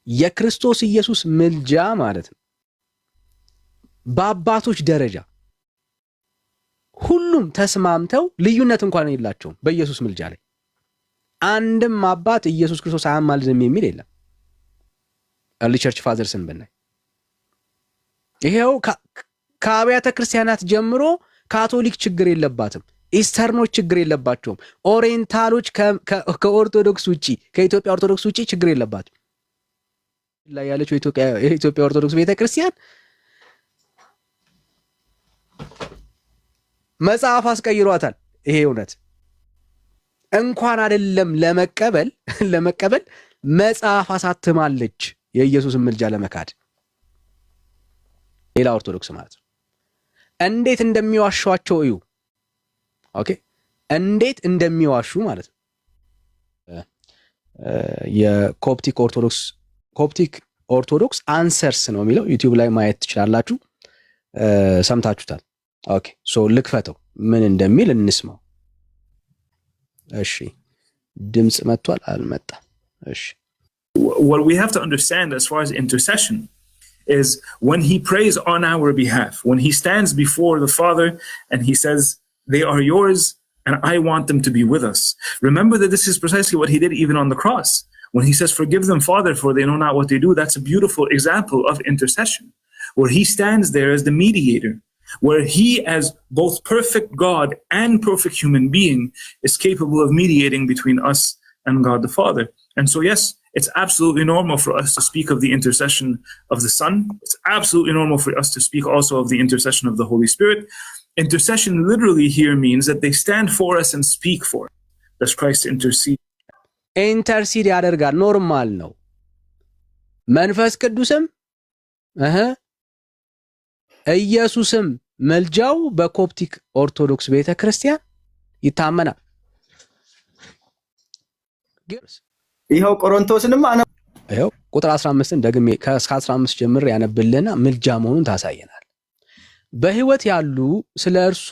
የክርስቶስ ኢየሱስ ምልጃ ማለት ነው በአባቶች ደረጃ ሁሉም ተስማምተው ልዩነት እንኳን የላቸውም በኢየሱስ ምልጃ ላይ አንድም አባት ኢየሱስ ክርስቶስ አያማልድም የሚል የለም early church fathersን ብናይ ይሄው ከአብያተ ክርስቲያናት ጀምሮ ካቶሊክ ችግር የለባትም ኢስተርኖች ችግር የለባቸውም ኦሪየንታሎች ከኦርቶዶክስ ውጪ ከኢትዮጵያ ኦርቶዶክስ ውጪ ችግር የለባቸው ላይ ያለችው የኢትዮጵያ ኦርቶዶክስ ቤተክርስቲያን መጽሐፍ አስቀይሯታል ይሄ እውነት እንኳን አይደለም ለመቀበል መጽሐፍ አሳትማለች የኢየሱስን ምልጃ ለመካድ ሌላ ኦርቶዶክስ ማለት ነው እንዴት እንደሚዋሿቸው እዩ ኦኬ እንዴት እንደሚዋሹ ማለት ነው የኮፕቲክ ኦርቶዶክስ አንሰርስ ነው የሚለው ዩቲዩብ ላይ ማየት ትችላላችሁ ሰምታችሁታል ኦኬ ሶ ልክፈተው ምን እንደሚል እንስማው እሺ ድምጽ መጥቷል አልመጣ እሺ what we have to understand as far as intercession is when he prays on our behalf when he stands before the Father and he says they are yours and I want them to be with us remember that this is precisely what he did even on the cross when he says forgive them Father for they know not what they do that's a beautiful example of intercession where he stands there as the mediator where he as both perfect God and perfect human being is capable of mediating between us and God the Father. And so yes, it's absolutely normal for us to speak of the intercession of the Son. It's absolutely normal for us to speak also of the intercession of the Holy Spirit. Intercession literally here means that they stand for us and speak for us. Does Christ intercede? Intercede ያደርጋል ኖርማል ነው መንፈስ ቅዱስም ኢየሱስም መልጃው በኮፕቲክ ኦርቶዶክስ ቤተክርስቲያን ይታመናል ይሄው ቆሮንቶስንም ይሄው ቁጥር 15ን ደግሜ ከ15 ጀምር ያነብልና ምልጃ መሆኑን ታሳየናል በህይወት ያሉ ስለ እርሱ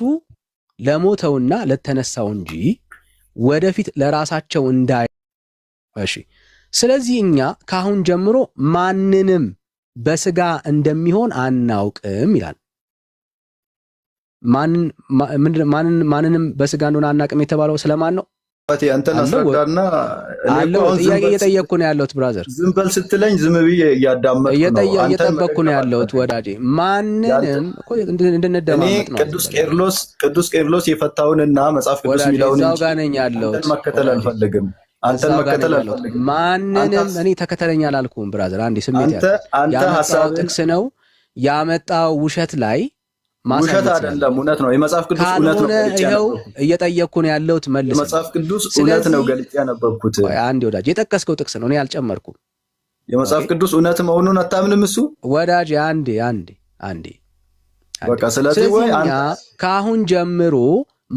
ለሞተውና ለተነሳው እንጂ ወደፊት ለራሳቸው እንዳይ እሺ ስለዚህ እኛ ካሁን ጀምሮ ማንንም በስጋ እንደሚሆን አናውቅም ይላል ማንንም በስጋ እንደሆነ አናውቅም የተባለው ስለማን ነው አንተን አስረዳና አለው ጥያቄ እየጠየቅኩ ነው ያለሁት ብራዘር ዝም በል ስትለኝ ዝም ብዬ እያዳመጥኩ ነው እየጠበቅኩ ነው ያለሁት ወዳጄ ማንንም እኮ እንድንደማመጥ ነው ቅዱስ ቄርሎስ የፈታውንና መጽሐፍ ቅዱስ የሚለውን እዛው ጋር ነኝ ያለሁት መከተል አልፈልግም አንተን መከተል አልፈልግም ማንንም እኔ ተከተለኝ አላልኩም ብራዘር አንዴ ስሜት አንተ ሐሳብ ጥቅስ ነው ያመጣው ውሸት ላይ ውሸት አይደለም እውነት ነው የመጽሐፍ ቅዱስ እውነት ነው ይሄው እየጠየቅኩ ነው ያለሁት መልስ የመጽሐፍ ቅዱስ እውነት ነው ገልጬ ያነበብኩት አንዴ ወዳጅ የጠቀስከው ጥቅስ ነው እኔ አልጨመርኩም የመጽሐፍ ቅዱስ እውነት መሆኑን አታምንም እሱ ወዳጅ አንዴ በቃ ስለዚህ ወይ ካሁን ጀምሮ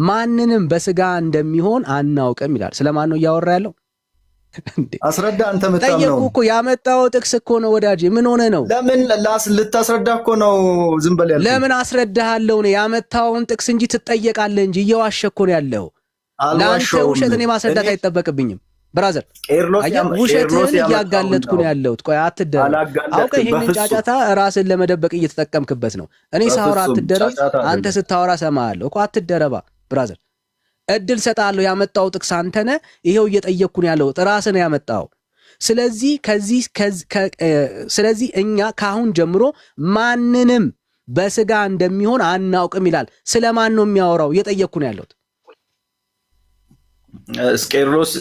ማንንም በስጋ እንደሚሆን አናውቅም ይላል ስለማን ነው ያወራ ያለው አስረዳ አንተ መጣው ነው ጠየቁ እኮ ያመጣው ጥቅስ እኮ ነው ወዳጅ ምን ሆነ ነው ለምን ልታስረዳ እኮ ነው ዝም በል ያለው ለምን አስረዳሃለሁ ነው ያመጣውን ጥቅስ እንጂ ትጠየቃለህ እንጂ እየዋሸኮ ነው ያለው ላንተ ውሸት እኔ ማስረዳት አይተበቅብኝም ብራዘር ውሸትን እያጋለጥኩ ነው ያለሁት ቆይ አትደረብ አውቀ ይሄንን ጫጫታ ራስን ለመደበቅ እየተጠቀምክበት ነው እኔ ሳውራ አትደረብ አንተ ስታወራ ሰማሃለሁ እኮ አትደረባ ብራዘር እድል ሰጣለሁ ያመጣው ጥቅስ አንተነ ይሄው እየጠየቅኩ ነው ያለው ራስህ ነው ያመጣው ስለዚህ እኛ ካሁን ጀምሮ ማንንም በስጋ እንደሚሆን አናውቅም ይላል ስለማን ነው የሚያወራው እየጠየቅኩ ነው ያለው ቄርሎስ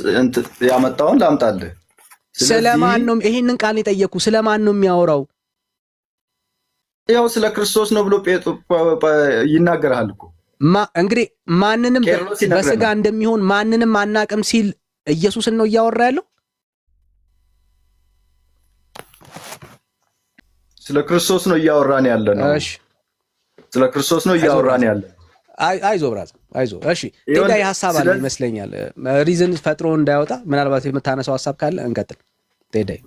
ያመጣውን ላምጣልህ ስለማን ነው ይሄንን ቃል የጠየቅኩ ስለማን ነው የሚያወራው ያው ስለ ክርስቶስ ነው ብሎ ይናገራል እኮ እንግዲህ ማንንም በስጋ እንደሚሆን ማንንም አናቅም ሲል ኢየሱስን ነው እያወራ ያለው ስለ ክርስቶስ ነው እያወራን ያለ ነው እሺ ስለ ክርስቶስ ነው እያወራን ያለ አይዞ ብራዘር አይዞ እሺ ቴዳይ ሐሳብ አለ ይመስለኛል ሪዝን ፈጥሮ እንዳይወጣ ምናልባት የምታነሳው ሐሳብ ካለ እንቀጥል ቴዳይ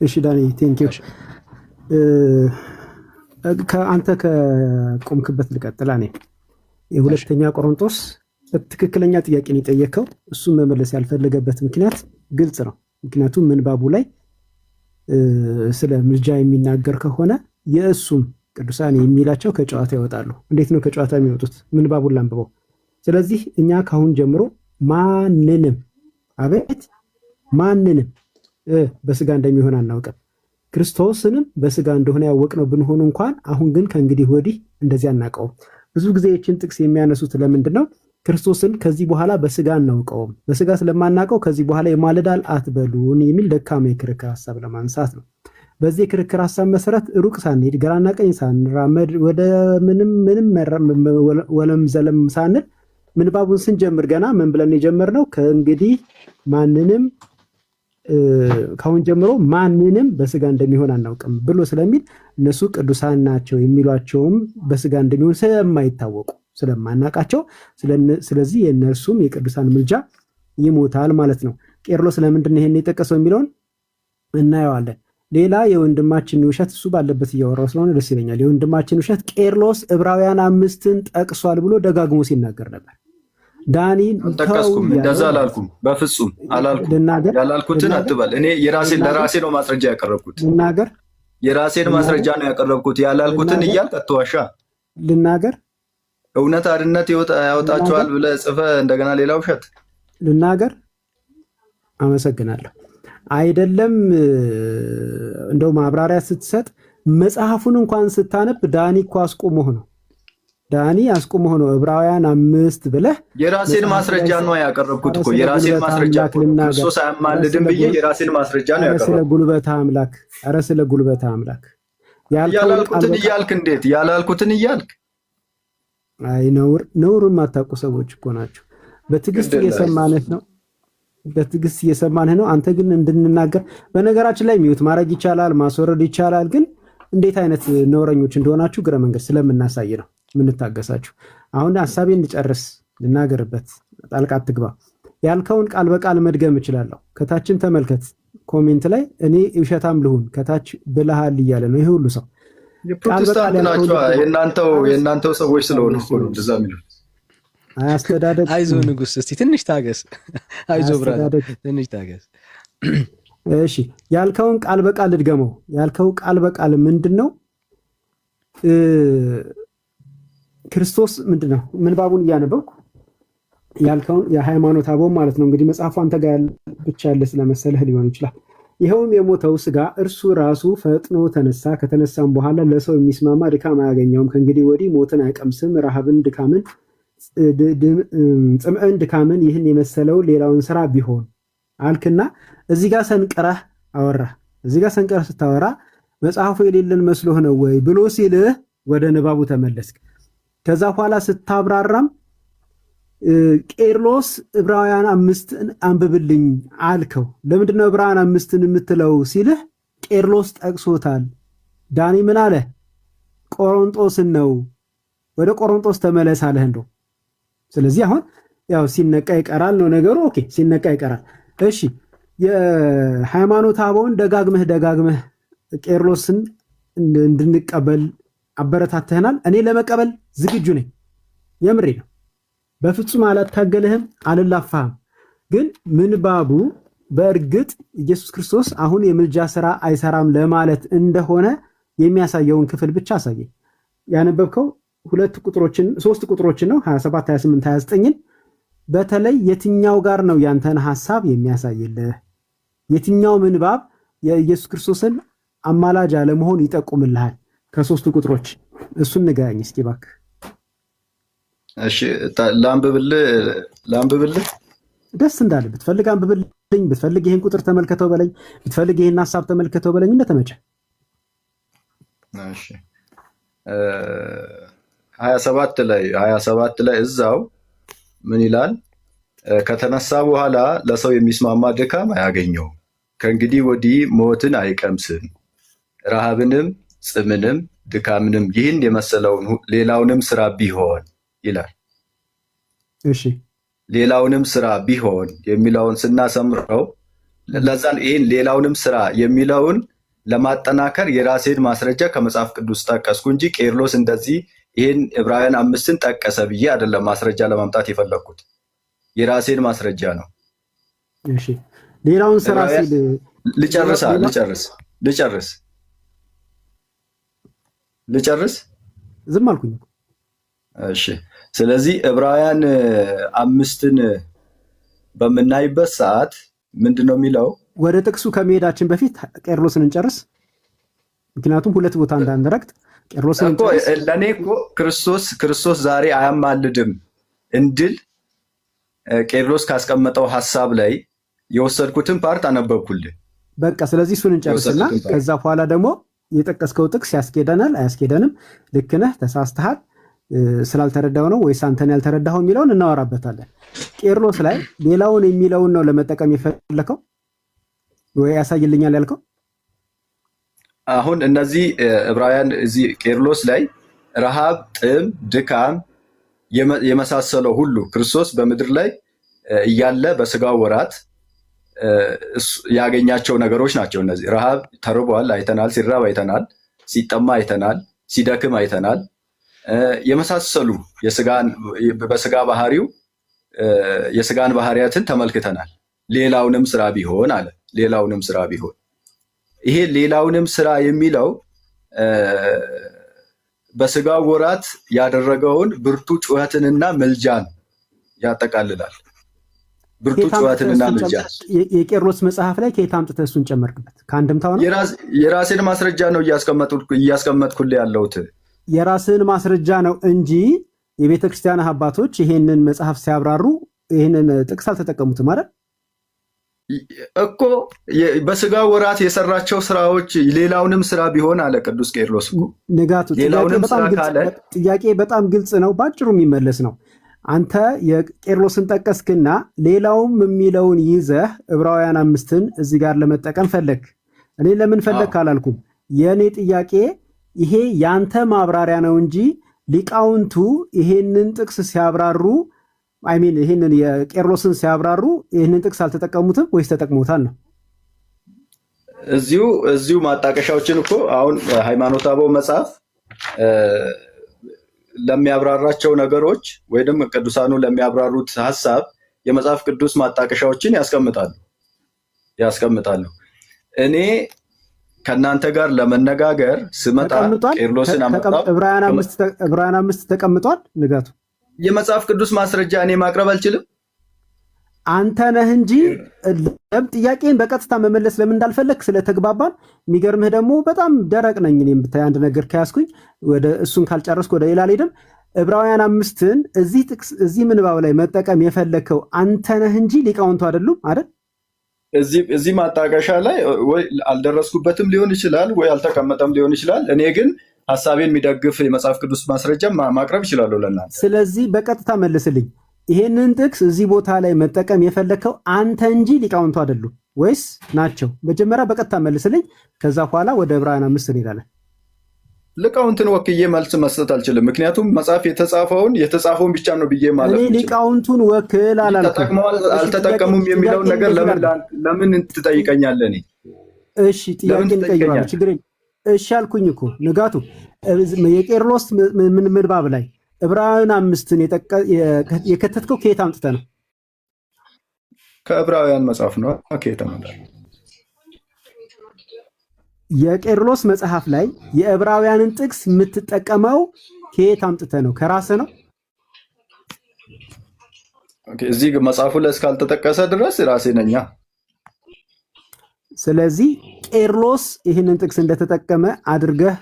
እሺ ዳኒ ቴንክ ዩ ከአንተ ከቆምክበት ልቀጥላ ነኝ የሁለተኛ ቆሮንቶስ በትክክለኛ ጥያቄ ነው የጠየቀው እሱ መመለስ ያልፈለገበት ምክንያት ግልጽ ነው ምክንያቱም ምንባቡ ላይ ስለ ምልጃ የሚናገር ከሆነ የእሱም ቅዱሳን የሚላቸው ከጨዋታ ይወጣሉ። እንዴት ነው ከጨዋታ የሚወጡት? ምንባቡን ላንብበው። ስለዚህ እኛ ካሁን ጀምሮ ማንንም አቤት ማንንም በስጋ እንደሚሆን አናውቅም። ክርስቶስንም በስጋ እንደሆነ ያወቅነው ብንሆን እንኳን አሁን ግን ከእንግዲህ ወዲህ እንደዚህ አናውቀውም። ብዙ ጊዜ ይህችን ጥቅስ የሚያነሱት ለምንድን ነው? ክርስቶስን ከዚህ በኋላ በስጋ አናውቀውም፣ በስጋ ስለማናውቀው ከዚህ በኋላ ይማልዳል አትበሉን የሚል ደካማ የክርክር ሀሳብ ለማንሳት ነው። በዚህ የክርክር ሀሳብ መሰረት ሩቅ ሳንሄድ ግራና ቀኝ ሳንራመድ ወደ ምንም ወለም ዘለም ሳንል ምንባቡን ስንጀምር ገና ምን ብለን የጀመርነው? ከእንግዲህ ማንንም ካሁን ጀምሮ ማንንም በስጋ እንደሚሆን አናውቅም ብሎ ስለሚል እነሱ ቅዱሳን ናቸው የሚሏቸውም በስጋ እንደሚሆን ስለማይታወቁ ስለማናቃቸው፣ ስለዚህ የእነርሱም የቅዱሳን ምልጃ ይሞታል ማለት ነው። ቄርሎስ ለምንድን ነው ይሄን የጠቀሰው የሚለውን እናየዋለን። ሌላ የወንድማችን ውሸት እሱ ባለበት እያወራው ስለሆነ ደስ ይለኛል። የወንድማችን ውሸት ቄርሎስ ዕብራውያን 5ን ጠቅሷል ብሎ ደጋግሞ ሲናገር ነበር። ዳኒ አልጠቀስኩም፣ እንደዛ አላልኩም፣ በፍጹም አላልኩም። ያላልኩትን አትበል። እኔ ለራሴ ነው ማስረጃ ያቀረብኩት። ልናገር፣ የራሴን ማስረጃ ነው ያቀረብኩት። ያላልኩትን እያልክ አትዋሻ። ልናገር፣ እውነት አድነት ያወጣቸዋል ብለህ ጽፈህ እንደገና ሌላ ውሸት ልናገር። አመሰግናለሁ። አይደለም እንደው ማብራሪያ ስትሰጥ መጽሐፉን እንኳን ስታነብ ዳኒ እኮ አስቆመህ ነው። ዳኒ አስቆመህ ነው ዕብራውያን 5 ብለህ የራሴን ማስረጃ ነው ያቀረብኩት እኮ የራሴን ማስረጃ ክርስቶስ አያማልድም ብዬ የራሴን ማስረጃ ነው ያቀረብኩት። ስለ ጉልበታ አምላክ ስለ ጉልበታ አምላክ ያላልኩትን እያልክ እንዴት ያላልኩትን እያልክ? አይ ነውርን ማታውቁ ሰዎች እኮ ናቸው። በትዕግስት እየሰማንህ ነው። በትዕግስት እየሰማንህ ነው። አንተ ግን እንድንናገር በነገራችን ላይ ሚውት ማድረግ ይቻላል፣ ማስወረድ ይቻላል። ግን እንዴት አይነት ነውረኞች እንደሆናችሁ ግረ መንገድ ስለምናሳይ ነው ምንታገሳችሁ። አሁን ሐሳቤን እንድጨርስ ልናገርበት፣ ጣልቃ አትግባ። ያልከውን ቃል በቃል መድገም እችላለሁ። ከታችም ተመልከት ኮሜንት ላይ እኔ ውሸታም ልሁን ከታች ብለሃል እያለ ነው ይሄ ሁሉ ሰው። የፕሮቴስታንት ናቸው የእናንተው ሰዎች ስለሆኑ ሁሉ እንደዛ የሚሉት። አስተዳደግ አይዞ ንጉስ፣ እስቲ ትንሽ ታገስ። አይዞ ብራዘር ትንሽ ታገስ። እሺ ያልከውን ቃል በቃል ልድገመው። ያልከው ቃል በቃል ምንድነው? ክርስቶስ ምንድነው? ምንባቡን እያነበብኩ ያልከውን የሃይማኖት አበው ማለት ነው። እንግዲህ መጽሐፉ አንተ ጋር ብቻ ያለ ስለመሰለህ ሊሆን ይችላል። ይኸውም የሞተው ስጋ እርሱ ራሱ ፈጥኖ ተነሳ። ከተነሳም በኋላ ለሰው የሚስማማ ድካም አያገኘውም። ከእንግዲህ ወዲህ ሞትን አይቀምስም። ረሃብን፣ ድካምን፣ ጽምዕን፣ ድካምን ይህን የመሰለው ሌላውን ስራ ቢሆን አልክና እዚህ ጋር ሰንቀረህ አወራ። እዚህ ጋር ሰንቀረህ ስታወራ መጽሐፉ የሌለን መስሎህ ነው ወይ ብሎ ሲልህ ወደ ንባቡ ተመለስክ። ከዛ በኋላ ስታብራራም ቄርሎስ ዕብራውያን 5ን አንብብልኝ አልከው። ለምንድነው ዕብራውያን 5ን የምትለው ሲልህ ቄርሎስ ጠቅሶታል። ዳኒ ምን አለ? ቆሮንጦስን ነው። ወደ ቆሮንጦስ ተመለስ አለህ እንደው። ስለዚህ አሁን ያው ሲነቃ ይቀራል ነው ነገሩ። ኦኬ ሲነቃ ይቀራል። እሺ የሃይማኖት አበውን ደጋግመህ ቄርሎስን እንድንቀበል አበረታተህናል። እኔ ለመቀበል ዝግጁ ነኝ። የምሬ ነው። በፍጹም አላታገልህም፣ አልላፋህም። ግን ምንባቡ በእርግጥ ኢየሱስ ክርስቶስ አሁን የምልጃ ስራ አይሰራም ለማለት እንደሆነ የሚያሳየውን ክፍል ብቻ አሳየኝ። ያነበብከው 3 ቁጥሮችን ነው 27፣ 28፣ 29ን በተለይ የትኛው ጋር ነው ያንተን ሐሳብ የሚያሳይልህ? የትኛው ምንባብ የኢየሱስ ክርስቶስን አማላጅ አለመሆን ይጠቁምልሃል? ከ3 ቁጥሮች እሱን ንገረኝ እስኪ እባክህ። እሺ ላንብብልህ ደስ እንዳለ ብትፈልግ አንብብልኝ፣ ብትፈልግ ይሄን ቁጥር ተመልከተው በለኝ፣ ብትፈልግ ይሄን ሐሳብ ተመልከተው በለኝ፣ እንደተመቸ። እሺ 27 ላይ እዛው ምን ይላል? ከተነሳ በኋላ ለሰው የሚስማማ ድካም አያገኘውም። ከእንግዲህ ወዲህ ሞትን አይቀምስም። ረሃብንም፣ ጽምንም፣ ድካምንም ይህን የመሰለውን ሌላውንም ስራ ቢሆን ይላል። እሺ ሌላውንም ስራ ቢሆን የሚለውን ስናሰምረው ለዛን ይህን ሌላውንም ስራ የሚለውን ለማጠናከር የራሴን ማስረጃ ከመጽሐፍ ቅዱስ ጠቀስኩ እንጂ ቄርሎስ እንደዚህ ይህን ዕብራውያን 5ን ጠቀሰ ብዬ አይደለም ማስረጃ ለማምጣት የፈለግኩት። የራሴን ማስረጃ ነው። እሺ ሌላውን ስራ ሲል ልጨርስ ልጨርስ ዝም አልኩኝ። እሺ ስለዚህ ዕብራውያን 5ን በምናይበት ሰዓት ምንድነው የሚለው? ወደ ጥቅሱ ከመሄዳችን በፊት ቄርሎስን እንጨርስ። ምክንያቱም ሁለት ቦታ እንዳንረግጥ ቄርሎስን እንጨርስ። ለኔ እኮ ክርስቶስ ዛሬ አያማልድም እንድል ቄርሎስ ካስቀመጠው ሐሳብ ላይ የወሰድኩትን ፓርት አነበብኩልህ። በቃ ስለዚህ እሱን እንጨርስና ከዛ በኋላ ደግሞ የጠቀስከው ጥቅስ ያስኬደናል አያስኬደንም፣ ልክ ነህ ተሳስተሃል፣ ስላልተረዳው ነው ወይስ አንተን ያልተረዳኸው የሚለውን እናወራበታለን። ቄርሎስ ላይ ሌላውን የሚለውን ነው ለመጠቀም የፈለከው ወይ ያሳይልኛል ያልከው? አሁን እነዚህ ዕብራውያን እዚህ ቄርሎስ ላይ ረሃብ፣ ጥም፣ ድካም የመሳሰለው ሁሉ ክርስቶስ በምድር ላይ እያለ በስጋው ወራት ያገኛቸው ነገሮች ናቸው። እነዚህ ረሃብ ተርቧል አይተናል፣ ሲራብ አይተናል፣ ሲጠማ አይተናል፣ ሲደክም አይተናል። የመሳሰሉ በስጋ ባህሪው የስጋን ባህሪያትን ተመልክተናል። ሌላውንም ስራ ቢሆን አለ። ሌላውንም ስራ ቢሆን ይሄ ሌላውንም ስራ የሚለው በስጋው ወራት ያደረገውን ብርቱ ጩኸትንና ምልጃን ያጠቃልላል። ብርቱ ጩኸትንና ምልጃን የቄርሎስ መጽሐፍ ላይ ከየት አምጥተህ እሱን ጨመርክበት? ከአንድምታው ነው? የራሴን ማስረጃ ነው እያስቀመጥኩልህ ያለሁት። የራስህን ማስረጃ ነው እንጂ የቤተ ክርስቲያን አባቶች ይሄንን መጽሐፍ ሲያብራሩ ይሄንን ጥቅስ አልተጠቀሙትም ማለት እኮ። በስጋ ወራት የሰራቸው ስራዎች ሌላውንም ስራ ቢሆን አለ ቅዱስ ቄርሎስ እኮ። ንጋቱ ጥያቄ በጣም ግልጽ ነው፣ ባጭሩ የሚመለስ ነው። አንተ የቄርሎስን ጠቀስክና ሌላውም የሚለውን ይዘህ ዕብራውያን 5ን እዚህ ጋር ለመጠቀም ፈለግ። እኔ ለምን ፈለግ አላልኩም። የእኔ ጥያቄ ይሄ ያንተ ማብራሪያ ነው እንጂ ሊቃውንቱ ይሄንን ጥቅስ ሲያብራሩ ይሄንን የቄርሎስን ሲያብራሩ ይሄንን ጥቅስ አልተጠቀሙትም ወይስ ተጠቅሞታል ነው? እዚሁ ማጣቀሻዎችን እኮ አሁን ሃይማኖተ አበው መጽሐፍ ለሚያብራራቸው ነገሮች ወይም ቅዱሳኑ ለሚያብራሩት ሐሳብ የመጽሐፍ ቅዱስ ማጣቀሻዎችን ያስቀምጣሉ። እኔ ከናንተ ጋር ለመነጋገር ስመጣ ቄርሎስን አመጣው። ዕብራውያን 5 ተቀምጧል። ንጋቱ የመጽሐፍ ቅዱስ ማስረጃ እኔ ማቅረብ አልችልም። አንተ ነህ እንጂ ጥያቄን በቀጥታ መመለስ ለምን እንዳልፈለግ ስለተግባባን። የሚገርምህ ደግሞ በጣም ደረቅ ነኝ እኔ ብታይ፣ አንድ ነገር ከያዝኩኝ ወደ እሱን ካልጨረስኩ ወደ ሌላ አልሄድም። ዕብራውያን 5ን እዚህ ምንባብ ላይ መጠቀም የፈለከው አንተ ነህ እንጂ ሊቃውንቱ አይደሉም አይደል? እዚህ ማጣቀሻ ላይ ወይ አልደረስኩበትም ሊሆን ይችላል፣ ወይ አልተቀመጠም ሊሆን ይችላል። እኔ ግን ሐሳቤን የሚደግፍ የመጽሐፍ ቅዱስ ማስረጃ ማቅረብ ይችላል ለእናንተ። ስለዚህ በቀጥታ መልስልኝ። ይሄንን ጥቅስ እዚህ ቦታ ላይ መጠቀም የፈለከው አንተ እንጂ ሊቃውንቱ አይደሉም ወይስ ናቸው? መጀመሪያ በቀጥታ መልስልኝ። ከዛ በኋላ ወደ ዕብራውያን 5 እንሄዳለን። ሊቃውንትን ወክዬ መልስ መስጠት አልችልም። ምክንያቱም መጽሐፍ የተጻፈውን ብቻ ነው ብዬ ማለት ነው። ሊቃውንቱን ወክል አላልኩም። አልተጠቀሙም የሚለውን ነገር ለምን ትጠይቀኛለህ? እኔ እሺ ጥያቄን ቀይራለሁ፣ ችግር የለም። እሺ አልኩኝ እኮ ንጋቱ። የቄርሎስ ምንባብ ላይ ዕብራውያን 5ን የከተትከው ከየት አምጥተህ ነው? ከዕብራውያን መጽሐፍ ነው። ከየት አምጥተህ? የቄርሎስ መጽሐፍ ላይ የዕብራውያንን ጥቅስ የምትጠቀመው ከየት አምጥተህ ነው? ከራስህ ነው? እዚህ መጽሐፉ ላይ እስካልተጠቀሰ ድረስ ራሴ ነኛ። ስለዚህ ቄርሎስ ይህንን ጥቅስ እንደተጠቀመ አድርገህ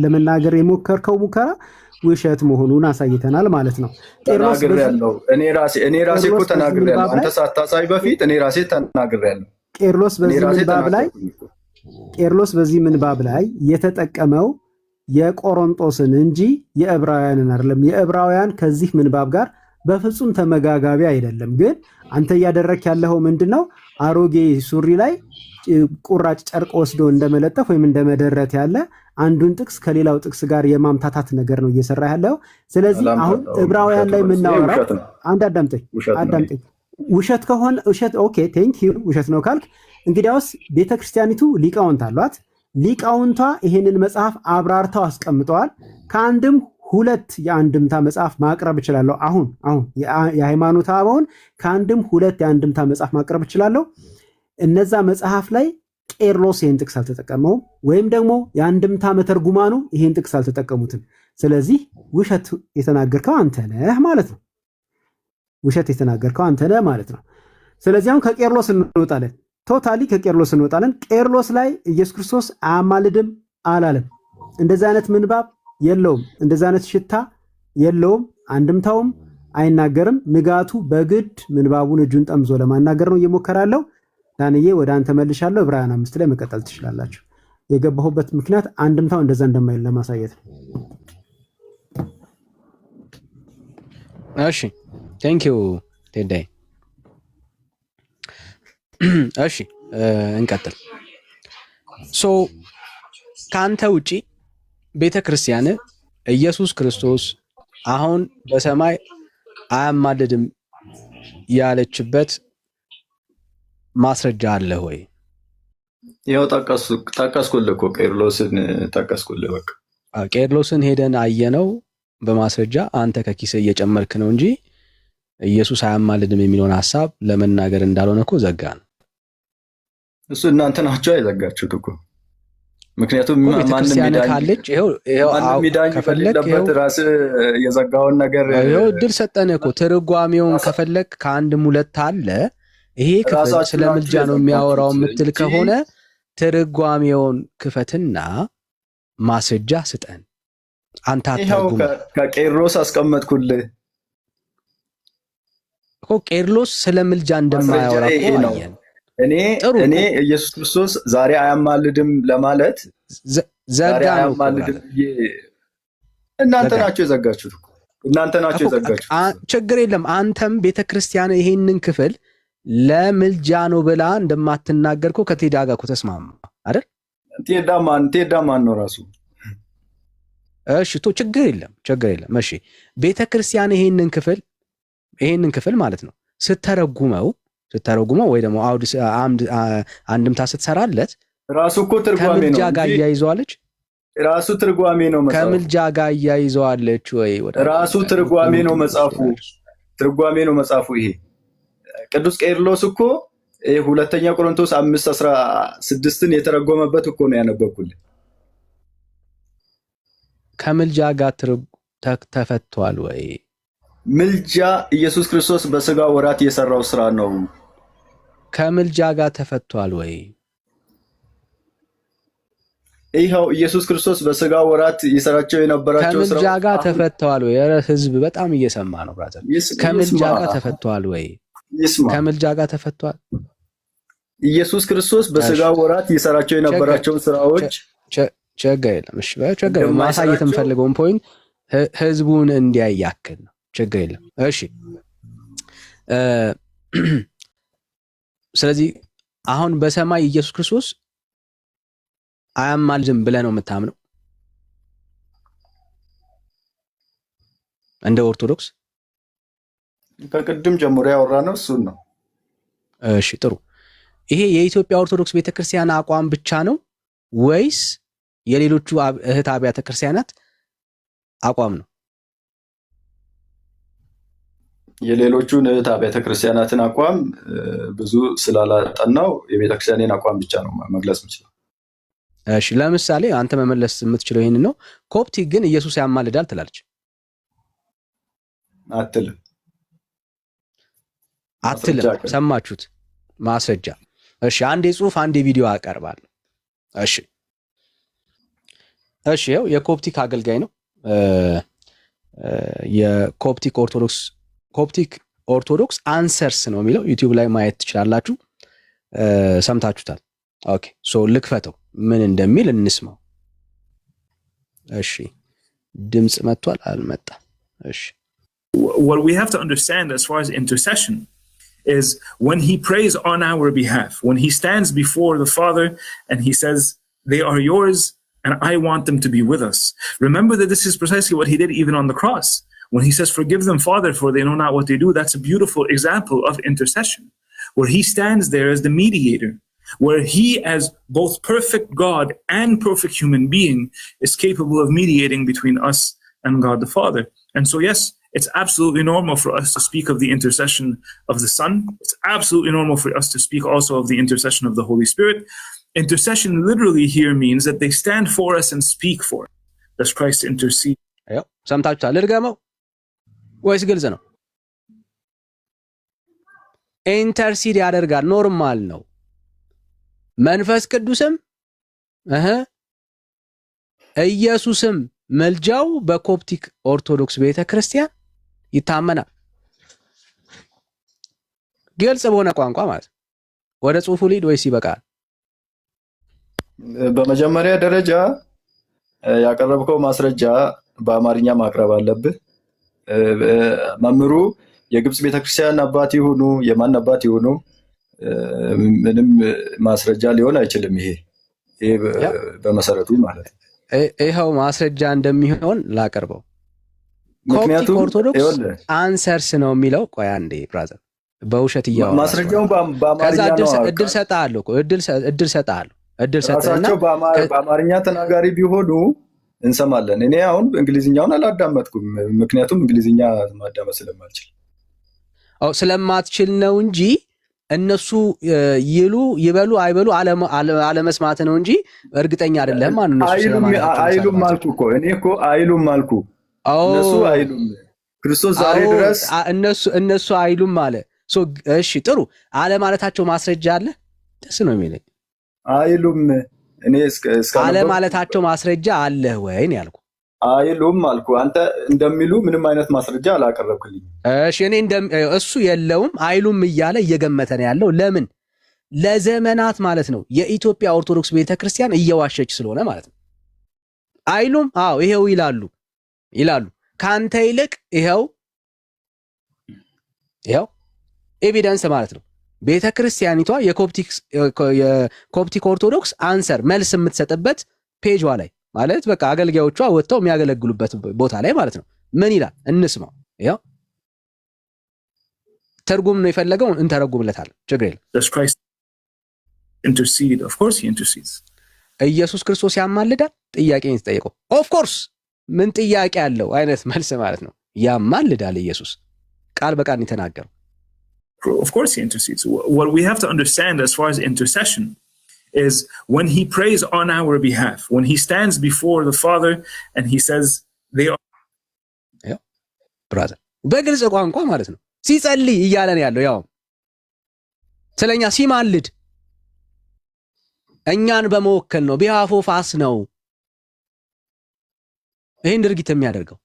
ለመናገር የሞከርከው ሙከራ ውሸት መሆኑን አሳይተናል ማለት ነው። ተናግሬያለሁ። እኔ ራሴ እኮ ተናግሬያለሁ። አንተ ሳታሳይ በፊት እኔ ራሴ ተናግሬያለሁ። ቄርሎስ በዚህ ምንባብ ላይ የተጠቀመው የቆሮንጦስን እንጂ የዕብራውያንን አይደለም። የዕብራውያን ከዚህ ምንባብ ጋር በፍጹም ተመጋጋቢ አይደለም። ግን አንተ እያደረክ ያለው ምንድነው? አሮጌ ሱሪ ላይ ቁራጭ ጨርቅ ወስዶ እንደመለጠፍ ወይም እንደመደረት ያለ አንዱን ጥቅስ ከሌላው ጥቅስ ጋር የማምታታት ነገር ነው እየሰራ ያለው። ስለዚህ አሁን ዕብራውያን ላይ የምናወራው አንድ አዳምጠኝ። ውሸት ከሆነ ኦኬ ቴንክ ዩ ውሸት ነው ካልክ እንግዲያውስ ቤተክርስቲያኒቱ ሊቃውንት አሏት። ሊቃውንቷ ይሄንን መጽሐፍ አብራርተው አስቀምጠዋል። ከአንድም ሁለት የአንድምታ መጽሐፍ ማቅረብ እችላለሁ። አሁን የሃይማኖት አበውን ከአንድም ሁለት የአንድምታ መጽሐፍ ማቅረብ እችላለሁ። እነዛ መጽሐፍ ላይ ቄርሎስ ይህን ጥቅስ አልተጠቀመውም፣ ወይም ደግሞ የአንድምታ መተርጉማኑ ይህን ጥቅስ አልተጠቀሙትም። ስለዚህ ውሸት የተናገርከው አንተ ነህ ማለት ነው። ውሸት የተናገርከው አንተ ነህ ማለት ነው። ስለዚህ አሁን ከቄርሎስ እንወጣለን፣ ቶታሊ ከቄርሎስ እንወጣለን። ቄርሎስ ላይ ኢየሱስ ክርስቶስ አያማልድም አላለም። እንደዚህ አይነት ምንባብ የለውም፣ እንደዚህ አይነት ሽታ የለውም፣ አንድምታውም አይናገርም። ንጋቱ በግድ ምንባቡን እጁን ጠምዞ ለማናገር ነው እየሞከራለው። ዳንዬ ወደ አንተ መልሻለሁ። ዕብራውያን 5 ላይ መቀጠል ትችላላችሁ። የገባሁበት ምክንያት አንድምታው እንደዛ እንደማይል ለማሳየት ነው። እሺ ቴንክ ዩ ቴዳይ። እሺ እንቀጥል። ሶ ካንተ ውጪ ቤተ ክርስቲያን ኢየሱስ ክርስቶስ አሁን በሰማይ አያማልድም ያለችበት ማስረጃ አለ ወይ? ያው ጠቀስኩልህ እኮ ቄርሎስን ጠቀስኩልህ። በቃ ቄርሎስን ሄደን አየነው በማስረጃ። አንተ ከኪስ እየጨመርክ ነው እንጂ ኢየሱስ አያማልድም የሚለውን ሐሳብ ለመናገር እንዳልሆነ እኮ ዘጋን። እሱ እናንተ ናችሁ አይዘጋችሁት እኮ። ምክንያቱም ማንም ሚዳኝ ከፈለግበት ራስ የዘጋውን ነገር ይኸው እድል ሰጠን እኮ። ትርጓሜውን ከፈለግ ከአንድም ሁለት አለ። ይሄ ክፍል ስለ ምልጃ ነው የሚያወራው የምትል ከሆነ ትርጓሜውን ክፈትና ማስረጃ ስጠን። አንተ አትርጉም። ከቄርሎስ አስቀመጥኩልህ እኮ። ቄርሎስ ስለ ምልጃ እንደማያወራ እኮ አየን። እኔ ኢየሱስ ክርስቶስ ዛሬ አያማልድም ለማለት ዘጋ ነው። እናንተ ናችሁ የዘጋችሁት እኮ። እናንተ ናችሁ የዘጋችሁት። ችግር የለም። አንተም ቤተክርስቲያን ይሄንን ክፍል ለምልጃ ነው ብላ እንደማትናገር እኮ ከቴዳ ጋር እኮ ተስማማ አይደል? ቴዳ ማን ነው ራሱ? እሺ ችግር የለም። እሺ ቤተክርስቲያን ይሄንን ክፍል ማለት ነው ስተረጉመው ወይ ደግሞ አንድምታ ስትሰራለት ራሱ እኮ ትርጓሜ ነው። ከምልጃ ጋር እያይዘዋለች። ራሱ ትርጓሜ ነው መጽሐፉ። ከምልጃ ጋር እያይዘዋለች ወይ? ራሱ ትርጓሜ ነው መጽሐፉ። ትርጓሜ ነው መጽሐፉ። ይሄ ቅዱስ ቄርሎስ እኮ ሁለተኛ ቆሮንቶስ 5:16ን የተረጎመበት እኮ ነው ያነበብኩልህ። ከምልጃ ጋር ተፈቷል ወይ? ምልጃ ኢየሱስ ክርስቶስ በስጋ ወራት የሰራው ስራ ነው። ከምልጃ ጋር ተፈቷል ወይ? ይኸው ኢየሱስ ክርስቶስ በስጋ ወራት የሰራቸው የነበራቸው ስራ ከምልጃ ጋር ተፈቷል ወይ? ህዝብ በጣም እየሰማ ነው ብራዘር። ከምልጃ ጋር ተፈቷል ወይ? ከምልጃ ጋር ተፈቷል። ኢየሱስ ክርስቶስ በስጋ ወራት የሰራቸው የነበራቸው ስራዎች ችግር የለም። እሺ ችግር ማሳየት የምፈልገውን ፖይንት ህዝቡን እንዲያይ ያክል ነው። ችግር የለም። እሺ ስለዚህ አሁን በሰማይ ኢየሱስ ክርስቶስ አያማልድም ብለህ ነው የምታምነው እንደ ኦርቶዶክስ? ከቅድም ጀምሮ ያወራነው እሱን ነው። እሺ ጥሩ። ይሄ የኢትዮጵያ ኦርቶዶክስ ቤተክርስቲያን አቋም ብቻ ነው ወይስ የሌሎቹ እህት አብያተ ክርስቲያናት አቋም ነው? የሌሎቹን እህት አብያተ ክርስቲያናትን አቋም ብዙ ስላላጠናው የቤተክርስቲያኔን አቋም ብቻ ነው መግለጽ የምችለው። እሺ ለምሳሌ አንተ መመለስ የምትችለው ይሄን ነው። ኮፕቲክ ግን ኢየሱስ ያማልዳል ትላለች። አትልም። ሰማችሁት? ማስረጃ። እሺ አንዴ ጽሁፍ አንዴ ቪዲዮ አቀርባለሁ። እሺ ይኸው የኮፕቲክ አገልጋይ ነው። የኮፕቲክ ኦርቶዶክስ አንሰርስ ነው የሚለው ዩቲዩብ ላይ ማየት ትችላላችሁ። ሰምታችሁታል። ኦኬ ሶ ልክፈተው ምን እንደሚል እንስማው። እሺ ድምጽ መጥቷል አልመጣም? እሺ what we have to understand as far as intercession is when he prays on our behalf, when he stands before the Father and he says, they are yours and I want them to be with us. Remember that this is precisely what he did even on the cross. When he says, forgive them, Father, for they know not what they do. That's a beautiful example of intercession, where he stands there as the mediator, where he, as both perfect God and perfect human being, is capable of mediating between us and God the Father. And so, yes, it's absolutely normal for us to speak of the intercession of the Son. It's absolutely normal for us to speak also of the intercession of the Holy Spirit. intercession literally here means that they stand for us and speak for us. Does Christ intercede? ሰምታችኋል። ልድገመው ወይስ ግልጽ ነው? ኢንተርሲድ ያደርጋል። ኖርማል ነው። መንፈስ ቅዱስም ኢየሱስም መልጃው በኮፕቲክ ኦርቶዶክስ ቤተክርስቲያን ይታመናል። ግልጽ በሆነ ቋንቋ ማለት ወደ ጽሁፉ ሊድ ወይስ ይበቃል? በመጀመሪያ ደረጃ ያቀረብከው ማስረጃ በአማርኛ ማቅረብ አለብህ። መምህሩ የግብጽ ቤተክርስቲያን አባት ይሁኑ የማን አባት ይሁኑ ምንም ማስረጃ ሊሆን አይችልም። ይሄ በመሰረቱ ማለት ነው። ይኸው ማስረጃ እንደሚሆን ላቀርበው። ኮፕቲክ ኦርቶዶክስ አንሰርስ ነው የሚለው። ቆይ አንዴ ብራዘር፣ በውሸት እያወራህ ማስረጃውን በአማርኛ ነው። እድል ሰጣለሁ እኮ እድል ሰጣለሁ። ራሳቸው በአማርኛ ተናጋሪ ቢሆኑ እንሰማለን። እኔ አሁን እንግሊዝኛውን አላዳመጥኩም፣ ምክንያቱም እንግሊዝኛ ማዳመጥ ስለማልችል። ስለማትችል ነው እንጂ እነሱ ይበሉ አይበሉ አለመስማት ነው እንጂ እርግጠኛ አይደለም ማለት ነው። አይሉም አልኩ እኮ እኔ እኮ አይሉም አልኩ። እነሱ አይሉም ክርስቶስ ዛሬ ድረስ እነሱ አይሉም ማለት። እሺ ጥሩ አለ ማለታቸው ማስረጃ አለ። ደስ ነው የሚለኝ። አይሉም እኔ አለ ማለታቸው ማስረጃ አለ ወይ ነው ያልኩ። አይሉም አልኩ። አንተ እንደሚሉ ምንም አይነት ማስረጃ አላቀረብክልኝ። እሺ እኔ እሱ የለውም አይሉም እያለ እየገመተ ነው ያለው። ለምን? ለዘመናት ማለት ነው የኢትዮጵያ ኦርቶዶክስ ቤተክርስቲያን እየዋሸች ስለሆነ ማለት ነው። አይሉም አዎ ይሄው ይላሉ ካንተ ይልቅ ይሄው ኤቪደንስ ማለት ነው። ቤተክርስቲያኒቷ የኮፕቲክ ኦርቶዶክስ አንሰር መልስ የምትሰጥበት ፔጇ ላይ ማለት በቃ አገልጋዮቿ ወጥተው የሚያገለግሉበት ቦታ ላይ ማለት ነው። ምን ይላል እንስማው። ያው ተርጉም ነው የፈለገው እንተረጉምለታለን። ችግር የለም። Does Christ intercede? Of course he intercedes. ኢየሱስ ክርስቶስ ያማልዳል? ጥያቄን ተጠየቀው። ኦፍ ኮርስ ምን ጥያቄ ያለው አይነት መልስ ማለት ነው። ያማልዳል ኢየሱስ ቃል በቃል የተናገረው። Of course he intercedes. What we have to understand as far as intercession is when he prays on our behalf, when he stands before the Father and he says they are brother በግልጽ ቋንቋ ማለት ነው ሲጸልይ እያለ ነው ያለው። ያው ስለኛ ሲማልድ እኛን በመወከል ነው። ቢሃፍ ኦፍ አስ ነው ይሄን ድርጊት የሚያደርገው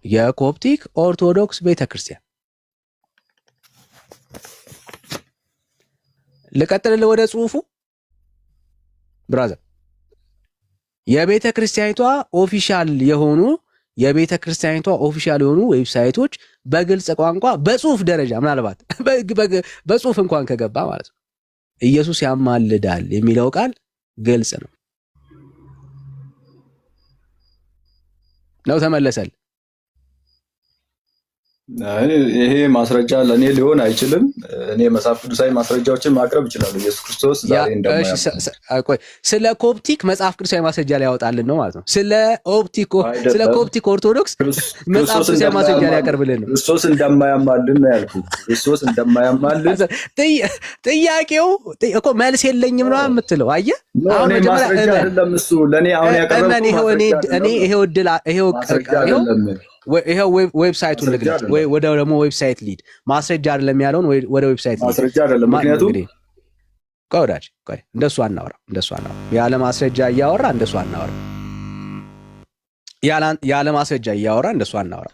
የኮፕቲክ ኦርቶዶክስ ቤተክርስቲያን። ልቀጥልልህ ወደ ጽሁፉ ብራዘር። የቤተክርስቲያኒቷ ኦፊሻል የሆኑ ዌብሳይቶች በግልጽ ቋንቋ በጽሁፍ ደረጃ ምናልባት በጽሁፍ እንኳን ከገባ ማለት ነው ኢየሱስ ያማልዳል የሚለው ቃል ግልጽ ነው። ተመለሰል። ይሄ ማስረጃ ለእኔ ሊሆን አይችልም። እኔ መጽሐፍ ቅዱሳዊ ማስረጃዎችን ማቅረብ ይችላሉ። ኢየሱስ ክርስቶስ ዛሬ እንደማያውቅ ስለ ኮፕቲክ መጽሐፍ ቅዱሳዊ ማስረጃ ሊያወጣልን ነው ማለት ነው። ስለ ኮፕቲክ ኦርቶዶክስ መጽሐፍ ቅዱሳዊ ማስረጃ ሊያቀርብልን ነው። ክርስቶስ እንደማያማልን ነው ያልኩት። ክርስቶስ እንደማያማልን ጥያቄው እኮ መልስ የለኝም ነው የምትለው። አየህ አሁን ማስረጃ አይደለም እሱ ለእኔ አሁን ያቀረብኩት ይሄው ዌብሳይቱን ልግለጽ ወይ ወደ ደግሞ ዌብሳይት ሊድ ማስረጃ አይደለም ያለውን ወደ ዌብሳይት ሊድ ማስረጃ አይደለም። ምክንያቱም ቆይ እንደሱ አናወራ ያለ ማስረጃ እያወራ እንደሱ አናወራ ያለ ማስረጃ እያወራ እንደሱ አናወራ።